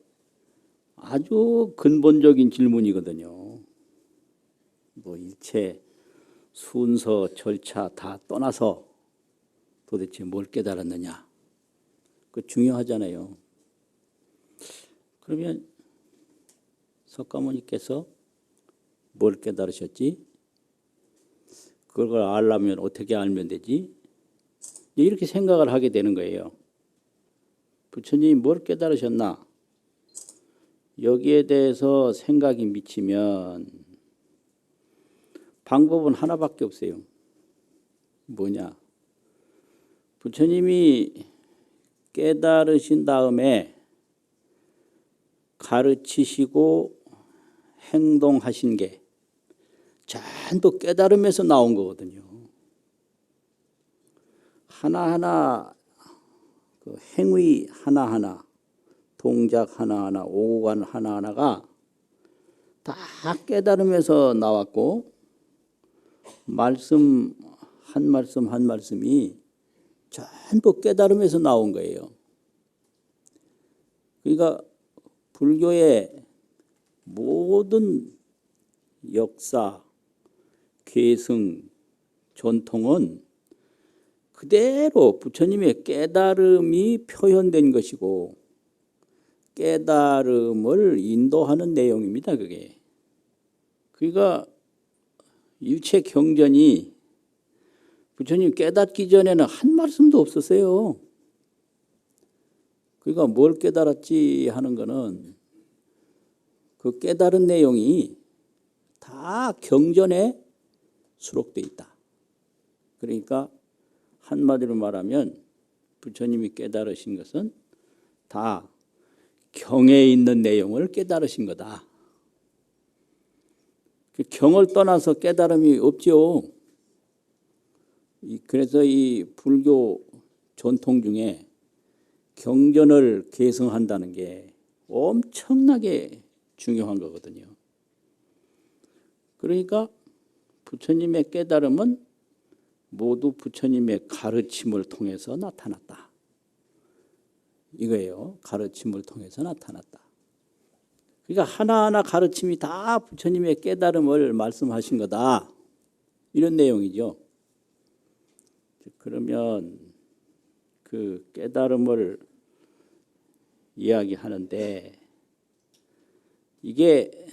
아주 근본적인 질문이거든요. 뭐 일체 순서 절차 다 떠나서 도대체 뭘 깨달았느냐? 그 중요하잖아요. 그러면 석가모니께서 뭘 깨달으셨지? 그걸 알려면 어떻게 알면 되지? 이렇게 생각을 하게 되는 거예요. 부처님이 뭘 깨달으셨나? 여기에 대해서 생각이 미치면 방법은 하나밖에 없어요. 뭐냐? 부처님이 깨달으신 다음에 가르치시고 행동하신 게 전부 깨달음에서 나온 거거든요. 하나하나 그 행위 하나하나, 동작 하나하나, 오간 하나하나가 다 깨달음에서 나왔고 말씀 한 말씀이 전부 깨달음에서 나온 거예요. 그러니까 불교의 모든 역사, 계승, 전통은 그대로 부처님의 깨달음이 표현된 것이고 깨달음을 인도하는 내용입니다. 그게. 그러니까 일체 경전이 부처님 깨닫기 전에는 한 말씀도 없었어요. 그러니까 뭘 깨달았지 하는 거는 그 깨달은 내용이 다 경전에 수록돼 있다. 그러니까 한마디로 말하면 부처님이 깨달으신 것은 다 경에 있는 내용을 깨달으신 거다. 경을 떠나서 깨달음이 없죠. 그래서 이 불교 전통 중에 경전을 계승한다는 게 엄청나게 중요한 거거든요. 그러니까 부처님의 깨달음은 모두 부처님의 가르침을 통해서 나타났다. 이거예요. 가르침을 통해서 나타났다. 그러니까 하나하나 가르침이 다 부처님의 깨달음을 말씀하신 거다. 이런 내용이죠. 그러면 그 깨달음을 이야기하는데 이게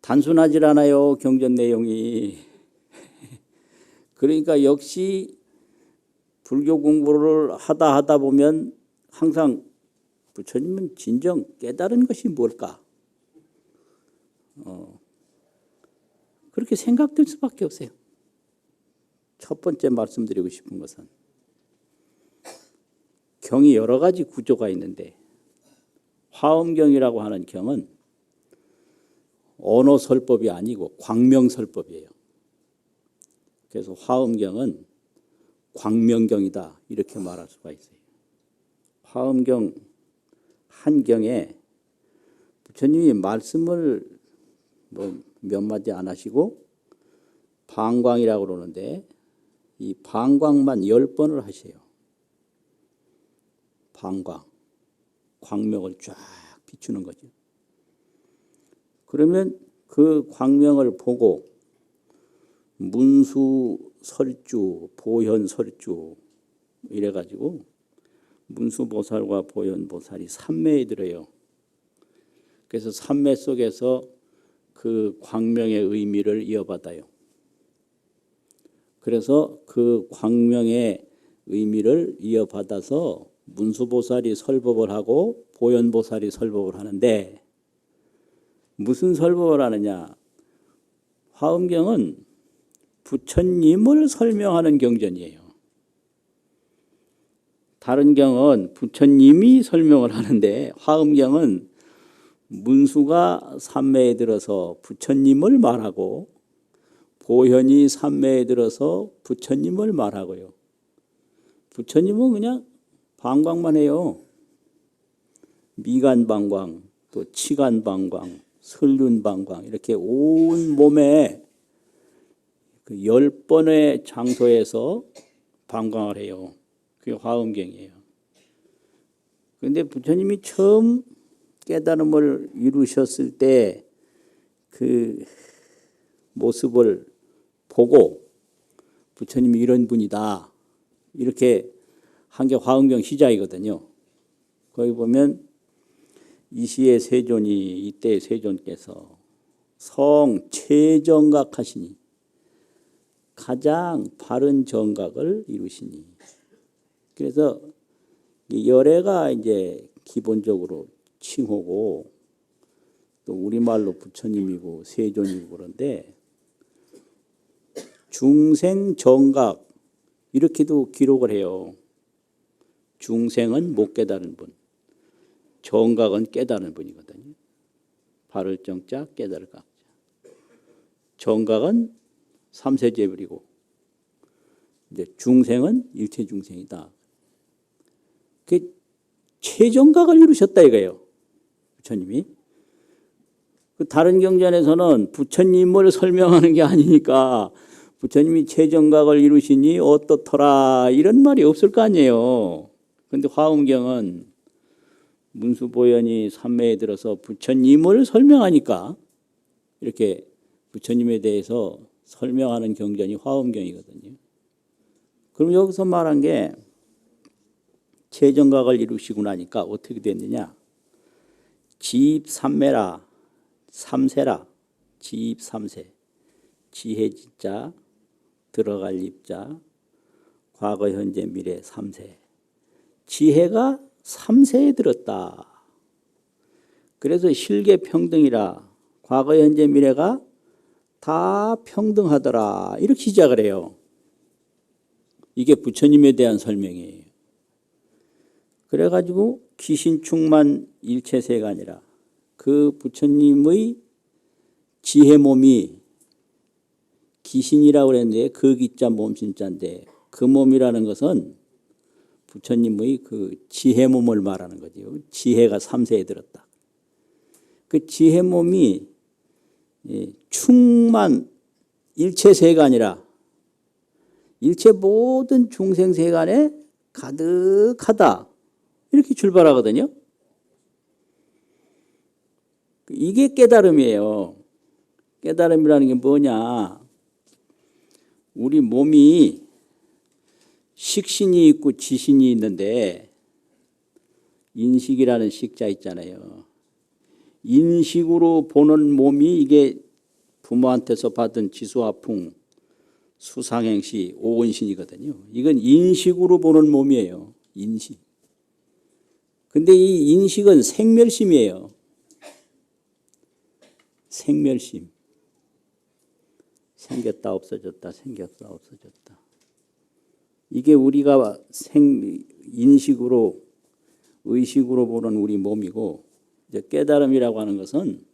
단순하질 않아요. 경전 내용이. 그러니까 역시 불교 공부를 하다 보면 항상 부처님은 진정 깨달은 것이 뭘까? 그렇게 생각될 수밖에 없어요. 첫 번째 말씀드리고 싶은 것은 경이 여러 가지 구조가 있는데 화엄경이라고 하는 경은 언어설법이 아니고 광명설법이에요. 그래서 화엄경은 광명경이다 이렇게 말할 수가 있어요. 화엄경 한 경에 부처님이 말씀을 몇 마디 안 하시고 방광이라고 그러는데 이 방광만 10번을 하세요. 방광, 광명을 쫙 비추는 거죠. 그러면 그 광명을 보고 문수 설주, 보현 설주 이래가지고 문수보살과 보현보살이 삼매에 들어요. 그래서 삼매 속에서 그 광명의 의미를 이어받아요. 그래서 그 광명의 의미를 이어받아서 문수보살이 설법을 하고 보현보살이 설법을 하는데 무슨 설법을 하느냐? 화엄경은 부처님을 설명하는 경전이에요. 다른 경은 부처님이 설명을 하는데 화엄경은 문수가 삼매에 들어서 부처님을 말하고 보현이 삼매에 들어서 부처님을 말하고요. 부처님은 그냥 방광만 해요. 미간방광, 또 치간방광, 설륜방광 이렇게 온 몸에 그 10번의 장소에서 방광을 해요. 그게 화엄경이에요. 그런데 부처님이 처음 깨달음을 이루셨을 때 그 모습을 보고 부처님이 이런 분이다 이렇게 한 게 화엄경 시작이거든요. 거기 보면 이시의 세존이 이때 세존께서 성 최정각하시니 가장 바른 정각을 이루시니. 그래서 이 열애가 이제 기본적으로 칭호고 또 우리말로 부처님이고 세존이고 그런데 중생 정각 이렇게도 기록을 해요. 중생은 못 깨달은 분, 정각은 깨달은 분이거든요. 바를 정자, 깨달을 각자. 정각은 삼세제불이고 이제 중생은 일체 중생이다. 그 최정각을 이루셨다 이거예요. 부처님이. 그 다른 경전에서는 부처님을 설명하는 게 아니니까 부처님이 최정각을 이루시니 어떻더라 이런 말이 없을 거 아니에요. 그런데 화엄경은 문수보현이 삼매에 들어서 부처님을 설명하니까 이렇게 부처님에 대해서 설명하는 경전이 화엄경이거든요. 그럼 여기서 말한 게 최정각을 이루시고 나니까 어떻게 됐느냐. 지입삼매라, 삼세라, 지입삼세, 지혜지자, 들어갈 입자, 과거, 현재, 미래, 삼세. 지혜가 삼세에 들었다. 그래서 실계평등이라 과거, 현재, 미래가 다 평등하더라. 이렇게 시작을 해요. 이게 부처님에 대한 설명이에요. 그래가지고 귀신충만 일체세간이라 그 부처님의 지혜 몸이 귀신이라고 그랬는데 그 기자 몸신자인데 그 몸이라는 것은 부처님의 그 지혜 몸을 말하는 거죠. 지혜가 삼세에 들었다. 그 지혜 몸이 충만 일체세간이라 일체 모든 중생세간에 가득하다. 이렇게 출발하거든요. 이게 깨달음이에요. 깨달음이라는 게 뭐냐. 우리 몸이 식신이 있고 지신이 있는데 인식이라는 식자 있잖아요. 인식으로 보는 몸이 이게 부모한테서 받은 지수화풍, 수상행시, 오은신이거든요. 이건 인식으로 보는 몸이에요. 인식. 근데 이 인식은 생멸심이에요. 생멸심. 생겼다 없어졌다 생겼다 없어졌다. 이게 우리가 인식으로 의식으로 보는 우리 몸이고 이제 깨달음이라고 하는 것은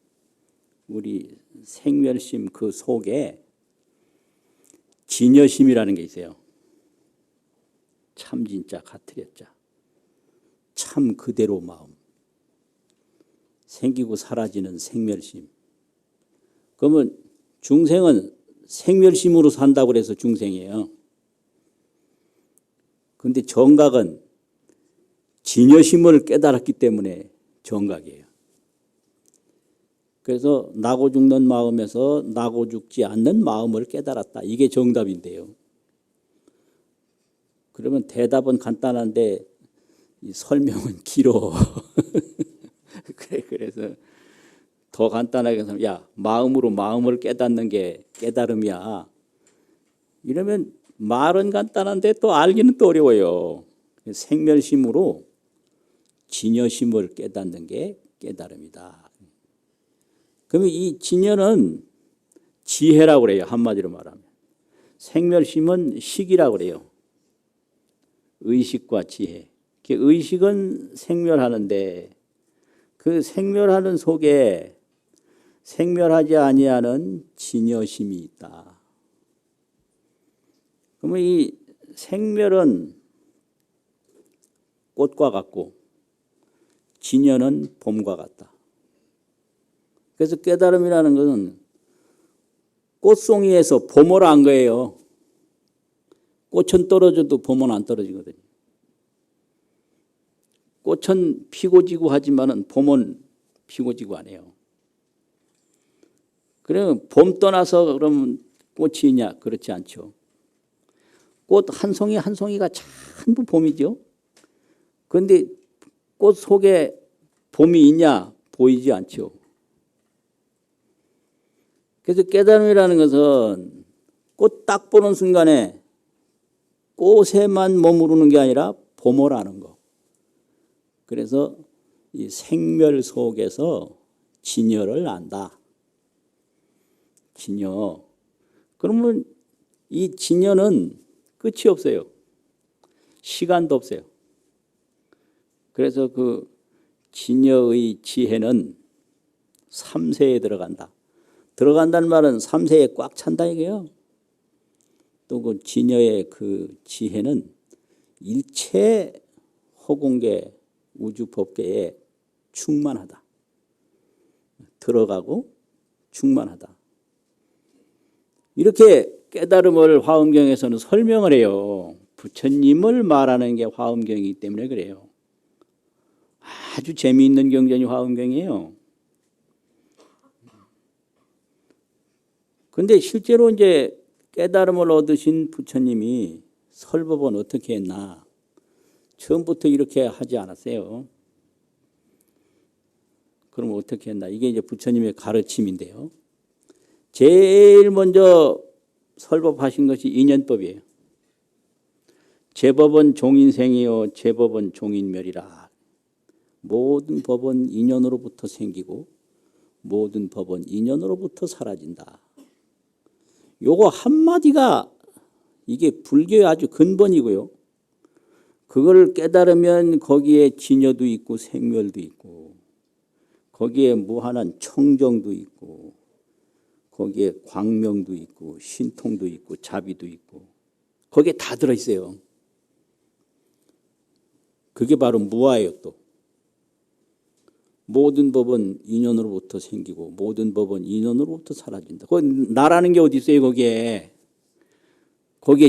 우리 생멸심 그 속에 진여심이라는 게 있어요. 참 진짜 가트렸자 참 그대로 마음 생기고 사라지는 생멸심. 그러면 중생은 생멸심으로 산다고 그래서 중생이에요. 그런데 정각은 진여심을 깨달았기 때문에 정각이에요. 그래서 나고 죽는 마음에서 나고 죽지 않는 마음을 깨달았다. 이게 정답인데요. 그러면 대답은 간단한데 이 설명은 길어. 그래서 더 간단하게 해서 야 마음으로 마음을 깨닫는 게 깨달음이야. 이러면 말은 간단한데 또 알기는 또 어려워요. 생멸심으로 진여심을 깨닫는 게 깨달음이다. 그러면 이 진여는 지혜라고 그래요. 한마디로 말하면. 생멸심은 식이라고 그래요. 의식과 지혜. 의식은 생멸하는데 그 생멸하는 속에 생멸하지 아니하는 진여심이 있다. 그러면 이 생멸은 꽃과 같고 진여는 봄과 같다. 그래서 깨달음이라는 것은 꽃송이에서 봄을 안 거예요. 꽃은 떨어져도 봄은 안 떨어지거든요. 꽃은 피고 지고 하지만은 봄은 피고 지고 안 해요. 그러면 봄 떠나서 그러면 꽃이 있냐? 그렇지 않죠. 꽃 한 송이 한 송이가 전부 봄이죠. 그런데 꽃 속에 봄이 있냐? 보이지 않죠. 그래서 깨달음이라는 것은 꽃 딱 보는 순간에 꽃에만 머무르는 게 아니라 봄을 아는 거. 그래서 이 생멸 속에서 진여를 안다. 진여. 그러면 이 진여는 끝이 없어요. 시간도 없어요. 그래서 그 진여의 지혜는 3세에 들어간다. 들어간다는 말은 3세에 꽉 찬다 이게요. 또 그 진여의 그 지혜는 일체 허공계 우주법계에 충만하다. 들어가고 충만하다. 이렇게 깨달음을 화엄경에서는 설명을 해요. 부처님을 말하는 게 화엄경이기 때문에 그래요. 아주 재미있는 경전이 화엄경이에요. 근데 실제로 이제 깨달음을 얻으신 부처님이 설법은 어떻게 했나? 처음부터 이렇게 하지 않았어요. 그럼 어떻게 했나? 이게 이제 부처님의 가르침인데요. 제일 먼저 설법하신 것이 인연법이에요. 제법은 종인생이요 제법은 종인멸이라. 모든 법은 인연으로부터 생기고 모든 법은 인연으로부터 사라진다. 요거 한마디가 이게 불교의 아주 근본이고요. 그걸 깨달으면 거기에 진여도 있고 생멸도 있고 거기에 무한한 청정도 있고 거기에 광명도 있고 신통도 있고 자비도 있고 거기에 다 들어있어요. 그게 바로 무아예요. 또 모든 법은 인연으로부터 생기고 모든 법은 인연으로부터 사라진다. 그 나라는 게 어디 있어요? 거기에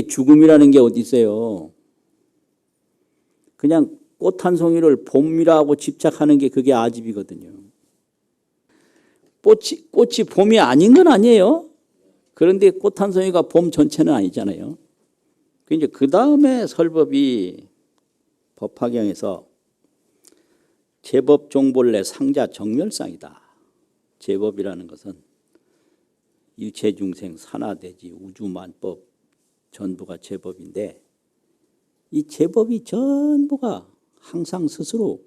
죽음이라는 게 어디 있어요? 그냥 꽃 한 송이를 봄이라고 집착하는 게 그게 아집이거든요. 꽃이 봄이 아닌 건 아니에요. 그런데 꽃 한 송이가 봄 전체는 아니잖아요. 이제 그 다음에 설법이 법화경에서 제법 종본래 상자 정멸상이다. 제법이라는 것은 일체중생 산하대지 우주만법 전부가 제법인데 이 제법이 전부가 항상 스스로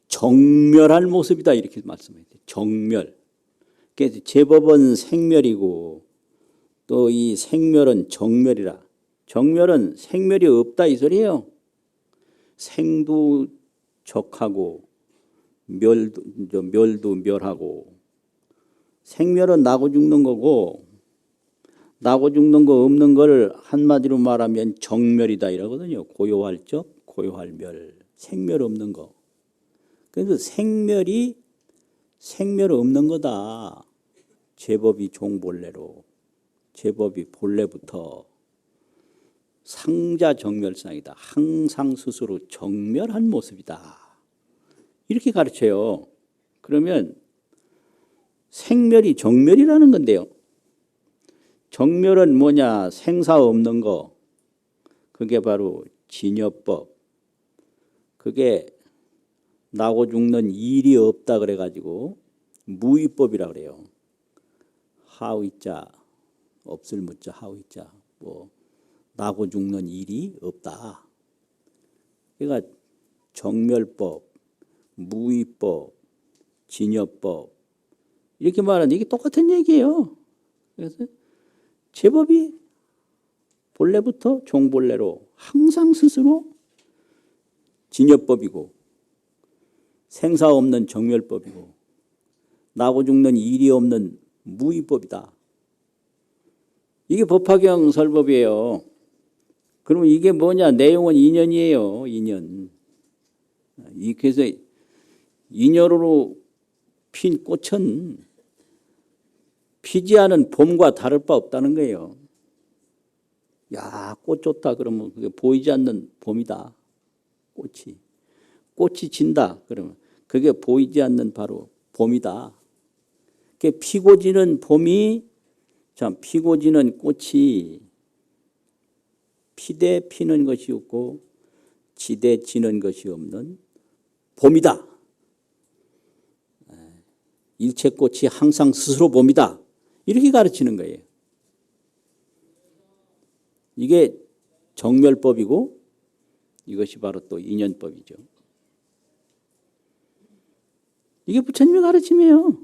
정멸할 모습이다 이렇게 말씀해요. 정멸. 그래서 제법은 생멸이고 또 이 생멸은 정멸이라. 정멸은 생멸이 없다 이 소리예요. 생도 적하고 멸도 멸하고 생멸은 나고 죽는 거고 나고 죽는 거 없는 걸 한마디로 말하면 정멸이다 이러거든요. 고요할 적, 고요할 멸. 생멸 없는 거. 그래서 생멸이 생멸 없는 거다. 제법이 종본래로. 제법이 본래부터 상자 정멸상이다. 항상 스스로 정멸한 모습이다. 이렇게 가르쳐요. 그러면 생멸이 정멸이라는 건데요. 정멸은 뭐냐? 생사 없는 거. 그게 바로 진여법. 그게 나고 죽는 일이 없다 그래가지고 무위법이라 그래요. 하위자, 없을 무자, 하위자. 뭐 나고 죽는 일이 없다. 그러니까 정멸법, 무위법, 진여법 이렇게 말하는데 이게 똑같은 얘기예요. 그래서 제법이 본래부터 종본래로 항상 스스로 진여법이고 생사 없는 정멸법이고 나고 죽는 일이 없는 무위법이다. 이게 법화경 설법이에요. 그러면 이게 뭐냐? 내용은 인연이에요. 인연. 그래서 인연으로 핀 꽃은 피지 않은 봄과 다를 바 없다는 거예요. 야, 꽃 좋다 그러면 그게 보이지 않는 봄이다. 꽃이 진다 그러면 그게 보이지 않는 바로 봄이다. 그 피고 지는 봄이 참 피고 지는 꽃이 피대 피는 것이 없고 지대 지는 것이 없는 봄이다. 일체 꽃이 항상 스스로 봄이다. 이렇게 가르치는 거예요. 이게 정멸법이고 이것이 바로 또 인연법이죠. 이게 부처님의 가르침이에요.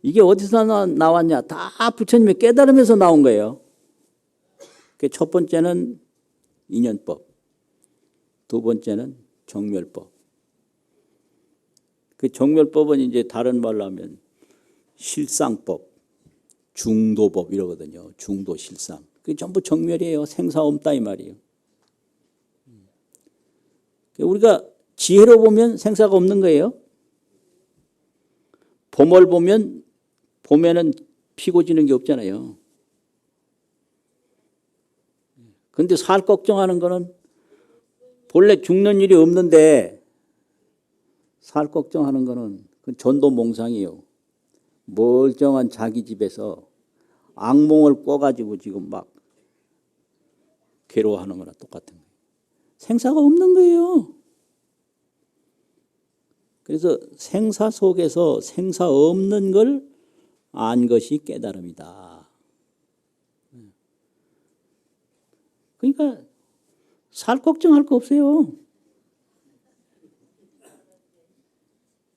이게 어디서 나왔냐? 다 부처님의 깨달음에서 나온 거예요. 첫 번째는 인연법, 두 번째는 정멸법. 그 정멸법은 이제 다른 말로 하면 실상법, 중도법 이러거든요. 중도 실상. 그게 전부 정멸이에요. 생사 없다 이 말이에요. 우리가 지혜로 보면 생사가 없는 거예요. 봄을 보면 봄에는 피고 지는 게 없잖아요. 그런데 살 걱정하는 거는 본래 죽는 일이 없는데 살 걱정하는 거는 그 전도몽상이에요. 멀쩡한 자기 집에서 악몽을 꿔가지고 지금 막 괴로워하는 거나 똑같은 거예요. 생사가 없는 거예요. 그래서 생사 속에서 생사 없는 걸 안 것이 깨달음이다. 그러니까 살 걱정할 거 없어요.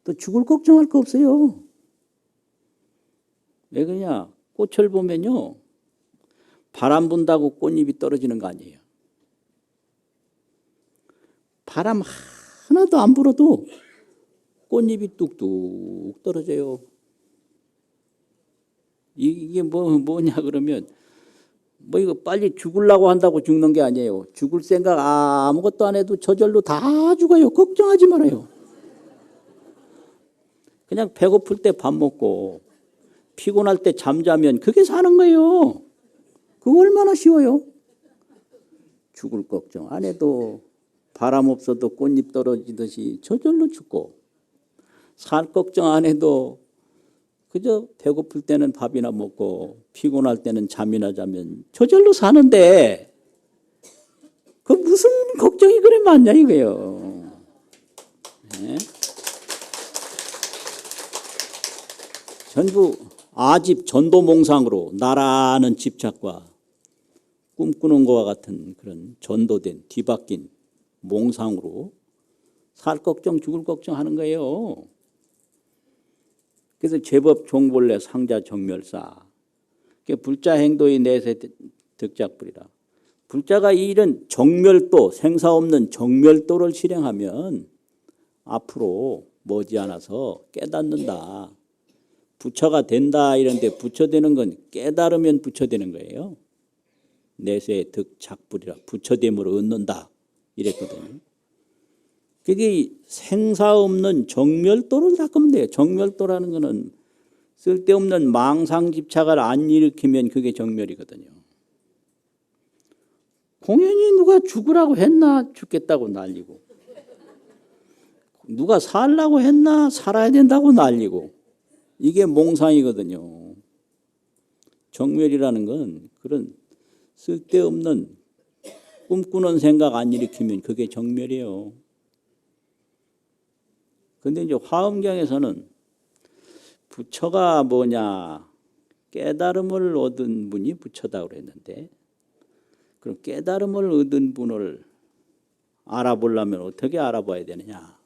또 죽을 걱정할 거 없어요. 왜 그러냐? 꽃을 보면요. 바람 분다고 꽃잎이 떨어지는 거 아니에요. 바람 하나도 안 불어도 꽃잎이 뚝뚝 떨어져요. 이게 뭐냐 그러면 뭐 이거 빨리 죽으려고 한다고 죽는 게 아니에요. 죽을 생각 아무것도 안 해도 저절로 다 죽어요. 걱정하지 말아요. 그냥 배고플 때 밥 먹고 피곤할 때 잠자면 그게 사는 거예요. 그거 얼마나 쉬워요. 죽을 걱정 안 해도 바람 없어도 꽃잎 떨어지듯이 저절로 죽고 살 걱정 안 해도 그저 배고플 때는 밥이나 먹고 피곤할 때는 잠이나 자면 저절로 사는데 그 무슨 걱정이 그래 많냐 이거예요. 네? 전부 아집 전도몽상으로 나라는 집착과 꿈꾸는 것과 같은 그런 전도된 뒤바뀐 몽상으로 살 걱정 죽을 걱정하는 거예요. 그래서 제법 종본래 상자 정멸사. 불자 행도의 내세 득작불이라. 불자가 이런 정멸도 생사 없는 정멸도를 실행하면 앞으로 머지않아서 깨닫는다. 부처가 된다 이런데 부처되는 건 깨달으면 부처되는 거예요. 내세 득작불이라. 부처됨을 얻는다 이랬거든요. 그게 생사 없는 정멸도를 닦으면 돼요. 정멸도라는 것은 쓸데없는 망상집착을 안 일으키면 그게 정멸이거든요. 공연히 누가 죽으라고 했나 죽겠다고 난리고 누가 살라고 했나 살아야 된다고 난리고 이게 몽상이거든요. 정멸이라는 건 그런 쓸데없는 꿈꾸는 생각 안 일으키면 그게 정멸이에요. 그런데 이제 화엄경에서는 부처가 뭐냐 깨달음을 얻은 분이 부처다고 그랬는데 그럼 깨달음을 얻은 분을 알아보려면 어떻게 알아봐야 되느냐.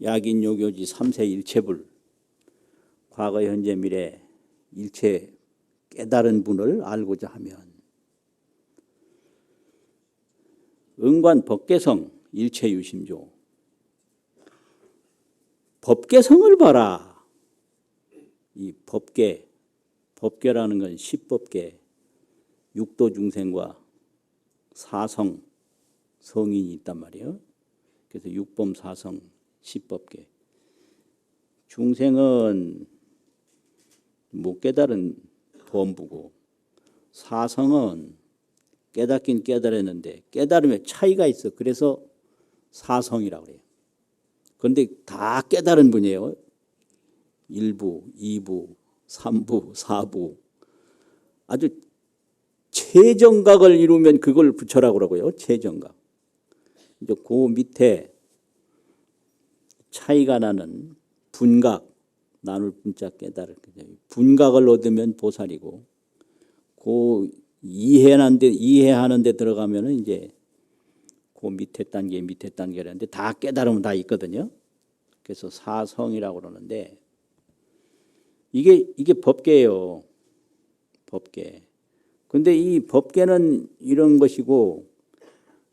약인요교지 3세 일체불 과거 현재 미래 일체 깨달은 분을 알고자 하면 응관 법계성 일체유심조 법계성을 봐라. 이 법계라는 건 십법계, 육도 중생과 사성, 성인이 있단 말이에요. 그래서 육범, 사성, 십법계. 중생은 못 깨달은 범부고 사성은 깨닫긴 깨달았는데 깨달음에 차이가 있어. 그래서 사성이라고 해요. 그런데 다 깨달은 분이에요. 1부, 2부, 3부, 4부. 아주 최정각을 이루면 그걸 부처라고 그러고요. 최정각. 이제 그 밑에 차이가 나는 분각, 나눌 분자 깨달을 분각을 얻으면 보살이고 그 이해하는 데 들어가면은 이제 그 밑에 단계라는데 다 깨달으면 다 있거든요. 그래서 사성이라고 그러는데 이게 법계예요. 법계. 근데 이 법계는 이런 것이고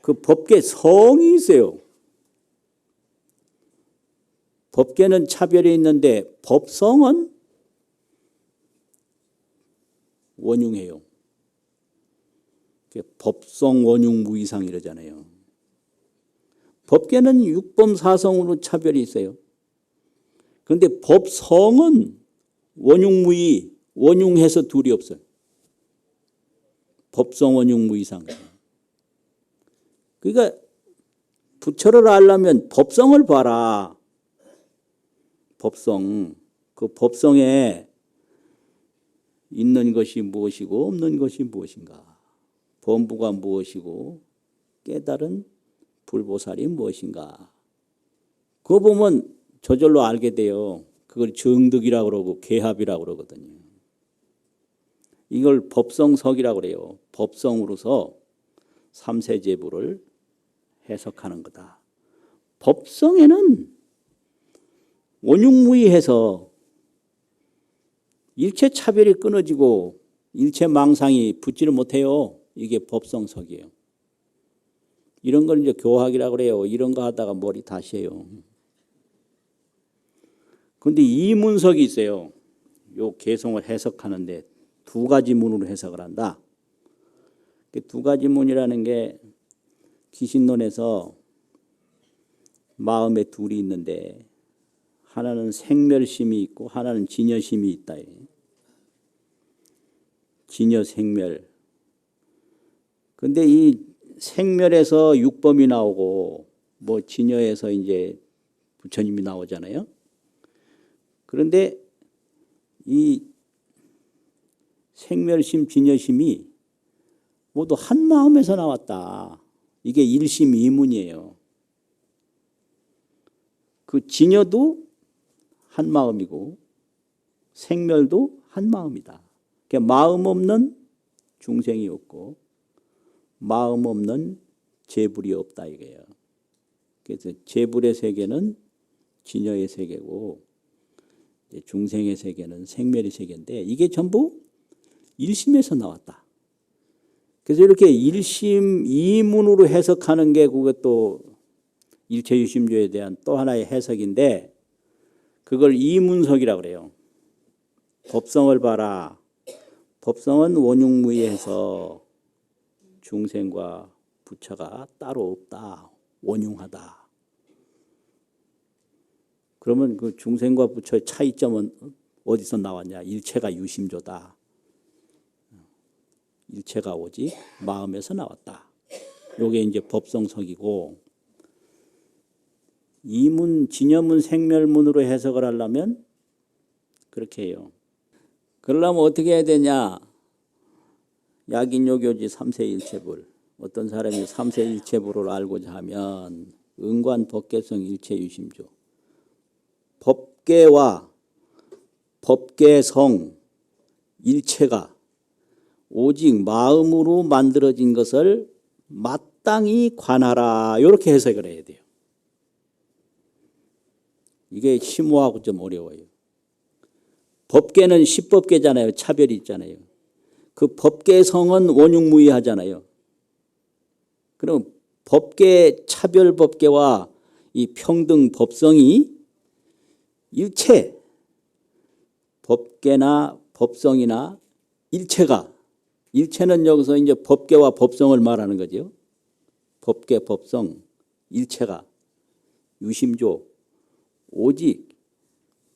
그 법계 성이 있어요. 법계는 차별이 있는데 법성은 원흉해요. 법성 원흉 무이상 이러잖아요. 법계는 육범사성으로 차별이 있어요. 그런데 법성은 원흉무이, 원흉해서 둘이 없어요. 법성 원흉무이상. 그러니까 부처를 알려면 법성을 봐라. 법성. 그 법성에 있는 것이 무엇이고 없는 것이 무엇인가. 범부가 무엇이고 깨달은 불보살이 무엇인가. 그거 보면 저절로 알게 돼요. 그걸 정득이라고 그러고 개합이라고 그러거든요. 이걸 법성석이라고 그래요. 법성으로서 삼세제부를 해석하는 거다. 법성에는 원흉무이해서 일체 차별이 끊어지고 일체 망상이 붙지를 못해요. 이게 법성석이에요. 이런 걸 이제 교학이라고 그래요. 이런 거 하다가 머리 다시해요. 그런데 이문석이 있어요. 요 개성을 해석하는데 두 가지 문으로 해석을 한다. 두 가지 문이라는 게 기신론에서 마음에 둘이 있는데 하나는 생멸심이 있고 하나는 진여심이 있다. 진여 생멸. 근데 이 생멸에서 육범이 나오고 뭐 진여에서 이제 부처님이 나오잖아요. 그런데 이 생멸심, 진여심이 모두 한 마음에서 나왔다. 이게 일심 이문이에요. 그 진여도 한 마음이고 생멸도 한 마음이다. 그러니까 마음 없는 중생이 없고 마음 없는 재불이 없다 이거예요. 그래서 재불의 세계는 진여의 세계고 중생의 세계는 생멸의 세계인데 이게 전부 일심에서 나왔다. 그래서 이렇게 일심 이문으로 해석하는 게 그것도 일체유심조에 대한 또 하나의 해석인데 그걸 이문석이라고 그래요. 법성을 봐라. 법성은 원흉무이해서 중생과 부처가 따로 없다. 원흉하다. 그러면 그 중생과 부처의 차이점은 어디서 나왔냐? 일체가 유심조다. 일체가 오직 마음에서 나왔다. 요게 이제 법성석이고 이문, 진여문, 생멸문으로 해석을 하려면 그렇게 해요. 그러려면 어떻게 해야 되냐? 약인요교지 삼세일체불. 어떤 사람이 삼세일체불을 알고자 하면 은관 법계성 일체유심조. 법계와 법계성 일체가 오직 마음으로 만들어진 것을 마땅히 관하라. 이렇게 해석을 해야 돼요. 이게 심오하고 좀 어려워요. 법계는 십법계잖아요. 차별이 있잖아요. 그 법계성은 원흉무이하잖아요. 그럼 법계, 차별법계와 이 평등 법성이 일체, 법계나 법성이나 일체가, 일체는 여기서 이제 법계와 법성을 말하는 거죠. 법계, 법성, 일체가 유심조, 오직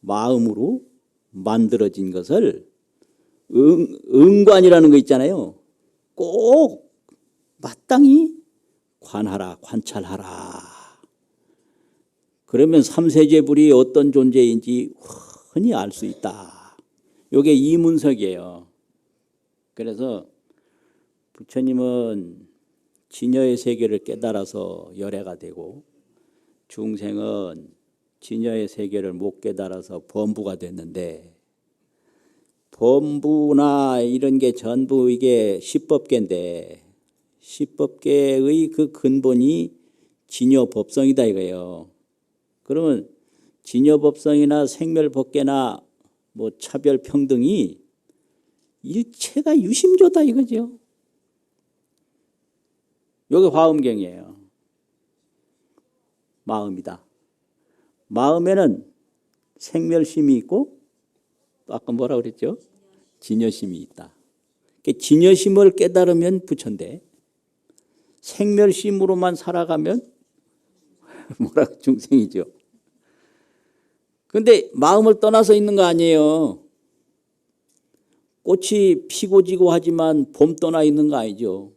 마음으로 만들어진 것을 응관이라는 거 있잖아요. 꼭 마땅히 관하라, 관찰하라. 그러면 삼세제불이 어떤 존재인지 흔히 알 수 있다. 이게 이문석이에요. 그래서 부처님은 진여의 세계를 깨달아서 열애가 되고 중생은 진여의 세계를 못 깨달아서 범부가 됐는데 법부나 이런 게 전부 이게 십법계인데 십법계의 그 근본이 진여법성이다 이거예요. 그러면 진여법성이나 생멸법계나 뭐 차별평등이 일체가 유심조다 이거죠. 여기 화엄경이에요. 마음이다. 마음에는 생멸심이 있고 또 아까 뭐라 그랬죠? 진여심이 있다. 진여심을 깨달으면 부처인데 생멸심으로만 살아가면 뭐라 중생이죠. 그런데 마음을 떠나서 있는 거 아니에요. 꽃이 피고 지고 하지만 봄 떠나 있는 거 아니죠.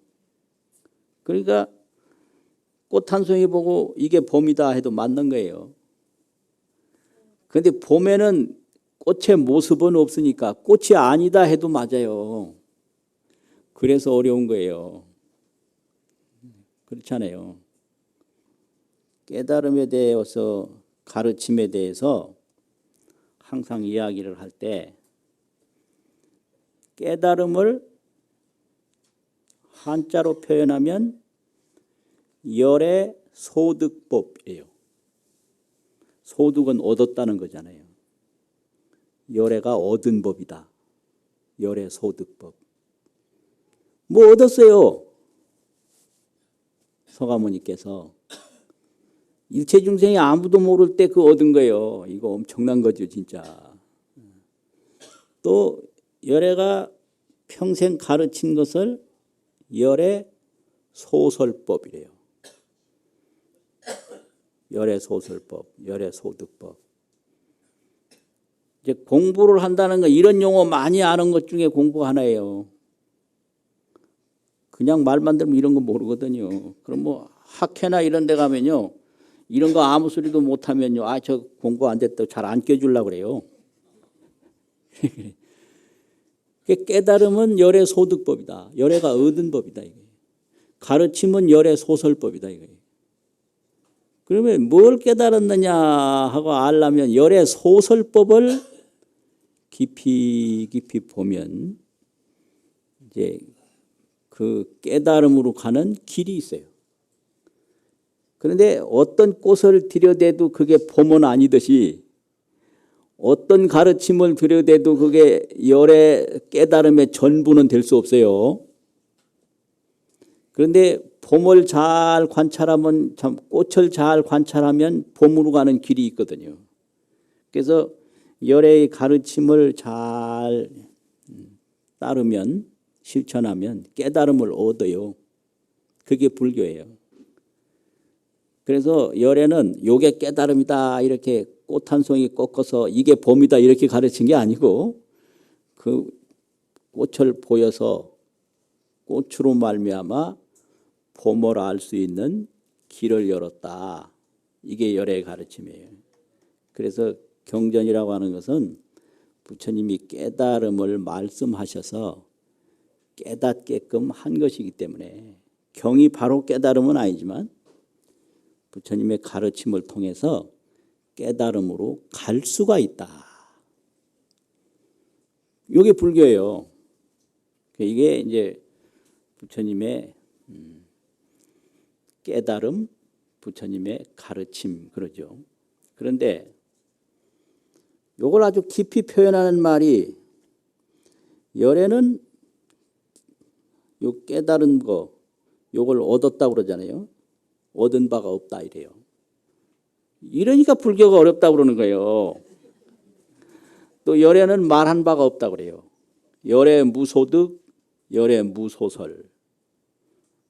그러니까 꽃 한 송이 보고 이게 봄이다 해도 맞는 거예요. 그런데 봄에는 꽃의 모습은 없으니까 꽃이 아니다 해도 맞아요. 그래서 어려운 거예요. 그렇잖아요. 깨달음에 대해서 가르침에 대해서 항상 이야기를 할 때 깨달음을 한자로 표현하면 열의 소득법이에요. 소득은 얻었다는 거잖아요. 열애가 얻은 법이다. 열의 소득법. 뭐 얻었어요? 서가모니께서 일체 중생이 아무도 모를 때 그 얻은 거예요. 이거 엄청난 거죠, 진짜. 또 열애가 평생 가르친 것을 열의 소설법이래요. 열의 소설법, 열의 소득법. 이제 공부를 한다는 거 이런 용어 많이 아는 것 중에 공부 하나예요. 그냥 말만 들으면 이런 거 모르거든요. 그럼 뭐 학회나 이런 데 가면요. 이런 거 아무 소리도 못하면요. 아, 저 공부 안 됐다고 잘 안 껴주려고 그래요. 깨달음은 열의 소득법이다. 열애가 얻은 법이다. 이게. 가르침은 열의 소설법이다. 이게. 그러면 뭘 깨달았느냐 하고 알려면 열의 소설법을 깊이 보면 이제 그 깨달음으로 가는 길이 있어요. 그런데 어떤 꽃을 들여대도 그게 봄은 아니듯이 어떤 가르침을 들여대도 그게 열의 깨달음의 전부는 될 수 없어요. 그런데 봄을 잘 관찰하면, 꽃을 잘 관찰하면 봄으로 가는 길이 있거든요. 그래서 열의 가르침을 잘 따르면, 실천하면 깨달음을 얻어요. 그게 불교예요. 그래서 열애는 요게 깨달음이다 이렇게 꽃 한 송이 꺾어서 이게 봄이다 이렇게 가르친 게 아니고 그 꽃을 보여서 꽃으로 말미암아 봄을 알 수 있는 길을 열었다. 이게 열애의 가르침이에요. 그래서 경전이라고 하는 것은 부처님이 깨달음을 말씀하셔서 깨닫게끔 한 것이기 때문에 경이 바로 깨달음은 아니지만 부처님의 가르침을 통해서 깨달음으로 갈 수가 있다. 이게 불교예요. 이게 이제 부처님의 깨달음, 부처님의 가르침 그러죠. 그런데 이걸 아주 깊이 표현하는 말이 열애는 요 깨달은 거 요걸 얻었다고 그러잖아요. 얻은 바가 없다 이래요. 이러니까 불교가 어렵다고 그러는 거예요. 또 열애는 말한 바가 없다고 그래요. 열애 무소득, 열애 무소설.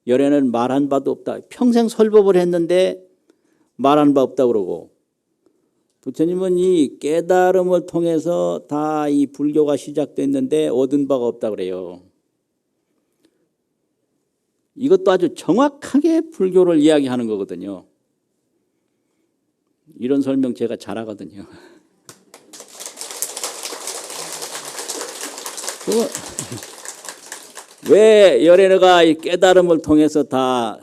열애는 말한 바도 없다. 평생 설법을 했는데 말한 바 없다고 그러고 부처님은 이 깨달음을 통해서 다 이 불교가 시작됐는데 얻은 바가 없다고 그래요. 이것도 아주 정확하게 불교를 이야기하는 거거든요. 이런 설명 제가 잘하거든요. 왜 열애가 깨달음을 통해서 다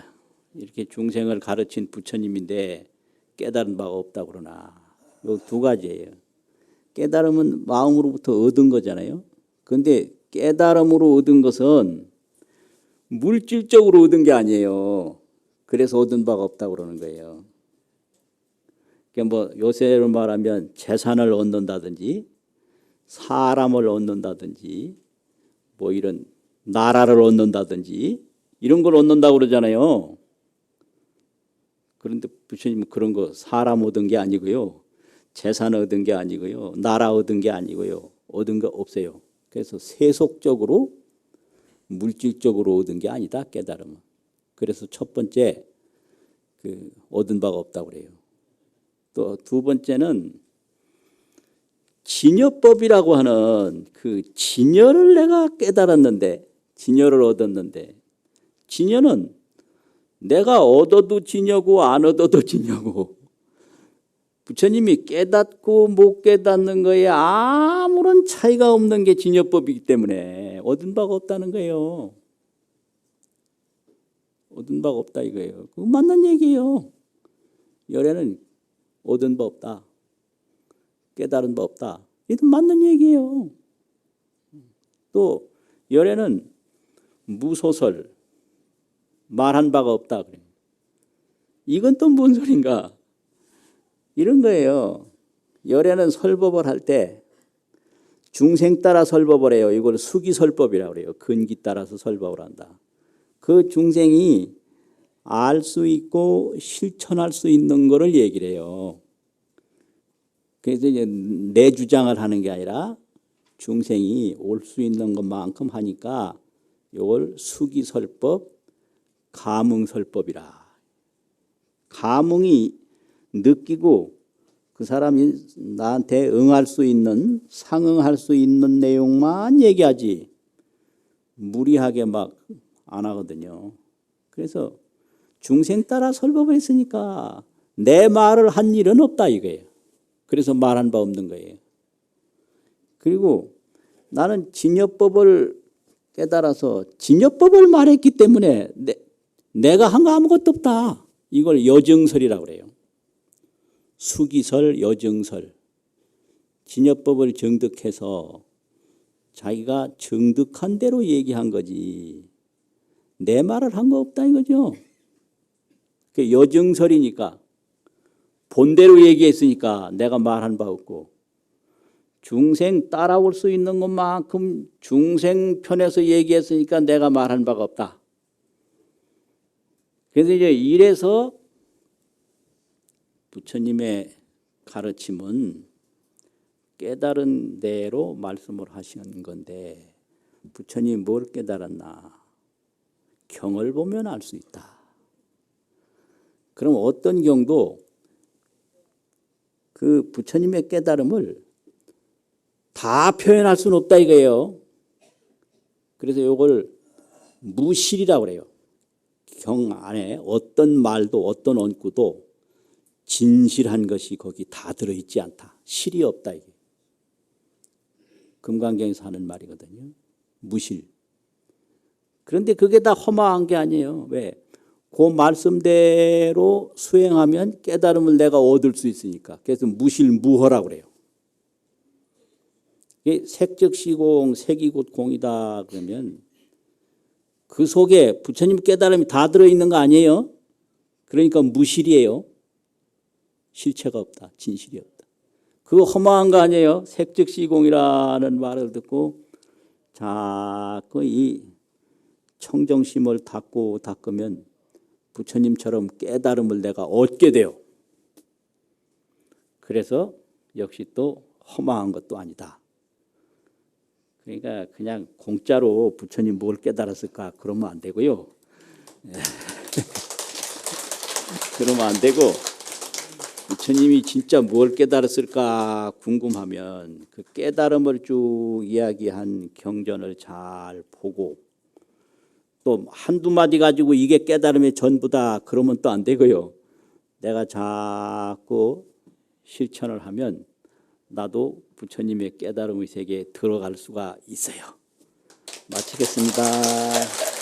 이렇게 중생을 가르친 부처님인데 깨달은 바가 없다고 그러나? 이 두 가지예요. 깨달음은 마음으로부터 얻은 거잖아요. 그런데 깨달음으로 얻은 것은 물질적으로 얻은 게 아니에요. 그래서 얻은 바가 없다고 그러는 거예요. 그러니까 뭐 요새로 말하면 재산을 얻는다든지 사람을 얻는다든지 뭐 이런 나라를 얻는다든지 이런 걸 얻는다고 그러잖아요. 그런데 부처님은 그런 거 사람 얻은 게 아니고요. 재산 얻은 게 아니고요. 나라 얻은 게 아니고요. 얻은 거 없어요. 그래서 세속적으로 물질적으로 얻은 게 아니다. 깨달음은. 그래서 첫 번째 얻은 바가 없다고 그래요. 또 두 번째는 진여법이라고 하는 그 진여를 내가 깨달았는데 진여를 얻었는데 진여는 내가 얻어도 진여고 안 얻어도 진여고 부처님이 깨닫고 못 깨닫는 거에 아무런 차이가 없는 게 진여법이기 때문에 얻은 바가 없다는 거예요. 얻은 바가 없다 이거예요. 그거 맞는 얘기예요. 열애는 얻은 바 없다. 깨달은 바 없다. 이것도 맞는 얘기예요. 또 열애는 무소설 말한 바가 없다. 그래요. 이건 또 뭔 소린가? 이런 거예요. 열애는 설법을 할 때 중생 따라 설법을 해요. 이걸 수기설법이라고 그래요. 근기 따라서 설법을 한다. 그 중생이 알 수 있고 실천할 수 있는 거를 얘기를 해요. 그래서 이제 내 주장을 하는 게 아니라 중생이 올 수 있는 것만큼 하니까 이걸 수기설법, 감응설법이라. 감응이 느끼고 그 사람이 나한테 응할 수 있는 상응할 수 있는 내용만 얘기하지 무리하게 막 안 하거든요. 그래서 중생 따라 설법을 했으니까 내 말을 한 일은 없다 이거예요. 그래서 말한 바 없는 거예요. 그리고 나는 진여법을 깨달아서 진여법을 말했기 때문에 내가 한 거 아무것도 없다. 이걸 여증설이라고 그래요. 수기설, 여증설. 진여법을 정득해서 자기가 정득한 대로 얘기한 거지. 내 말을 한 거 없다 이거죠. 여증설이니까 본대로 얘기했으니까 내가 말한 바 없고 중생 따라올 수 있는 것만큼 중생 편에서 얘기했으니까 내가 말한 바가 없다. 그래서 이제 이래서 부처님의 가르침은 깨달은 대로 말씀을 하시는 건데 부처님이 뭘 깨달았나? 경을 보면 알 수 있다. 그럼 어떤 경도 그 부처님의 깨달음을 다 표현할 수는 없다 이거예요. 그래서 이걸 무실이라고 그래요. 경 안에 어떤 말도 어떤 언구도 진실한 것이 거기 다 들어있지 않다. 실이 없다 이게. 금강경에서 하는 말이거든요. 무실. 그런데 그게 다 허망한 게 아니에요. 왜? 그 말씀대로 수행하면 깨달음을 내가 얻을 수 있으니까. 그래서 무실무허라고 그래요. 색즉시공, 색이 곧 공이다 그러면 그 속에 부처님 깨달음이 다 들어있는 거 아니에요? 그러니까 무실이에요. 실체가 없다. 진실이 없다. 그거 허망한 거 아니에요? 색즉시공이라는 말을 듣고 자꾸 이 청정심을 닦으면 부처님처럼 깨달음을 내가 얻게 돼요. 그래서 역시 또 허망한 것도 아니다. 그러니까 그냥 공짜로 부처님 뭘 깨달았을까 그러면 안 되고요. 그러면 안 되고 부처님이 진짜 뭘 깨달았을까 궁금하면 그 깨달음을 쭉 이야기한 경전을 잘 보고 또 한두 마디 가지고 이게 깨달음의 전부다 그러면 또 안 되고요. 내가 자꾸 실천을 하면 나도 부처님의 깨달음의 세계에 들어갈 수가 있어요. 마치겠습니다.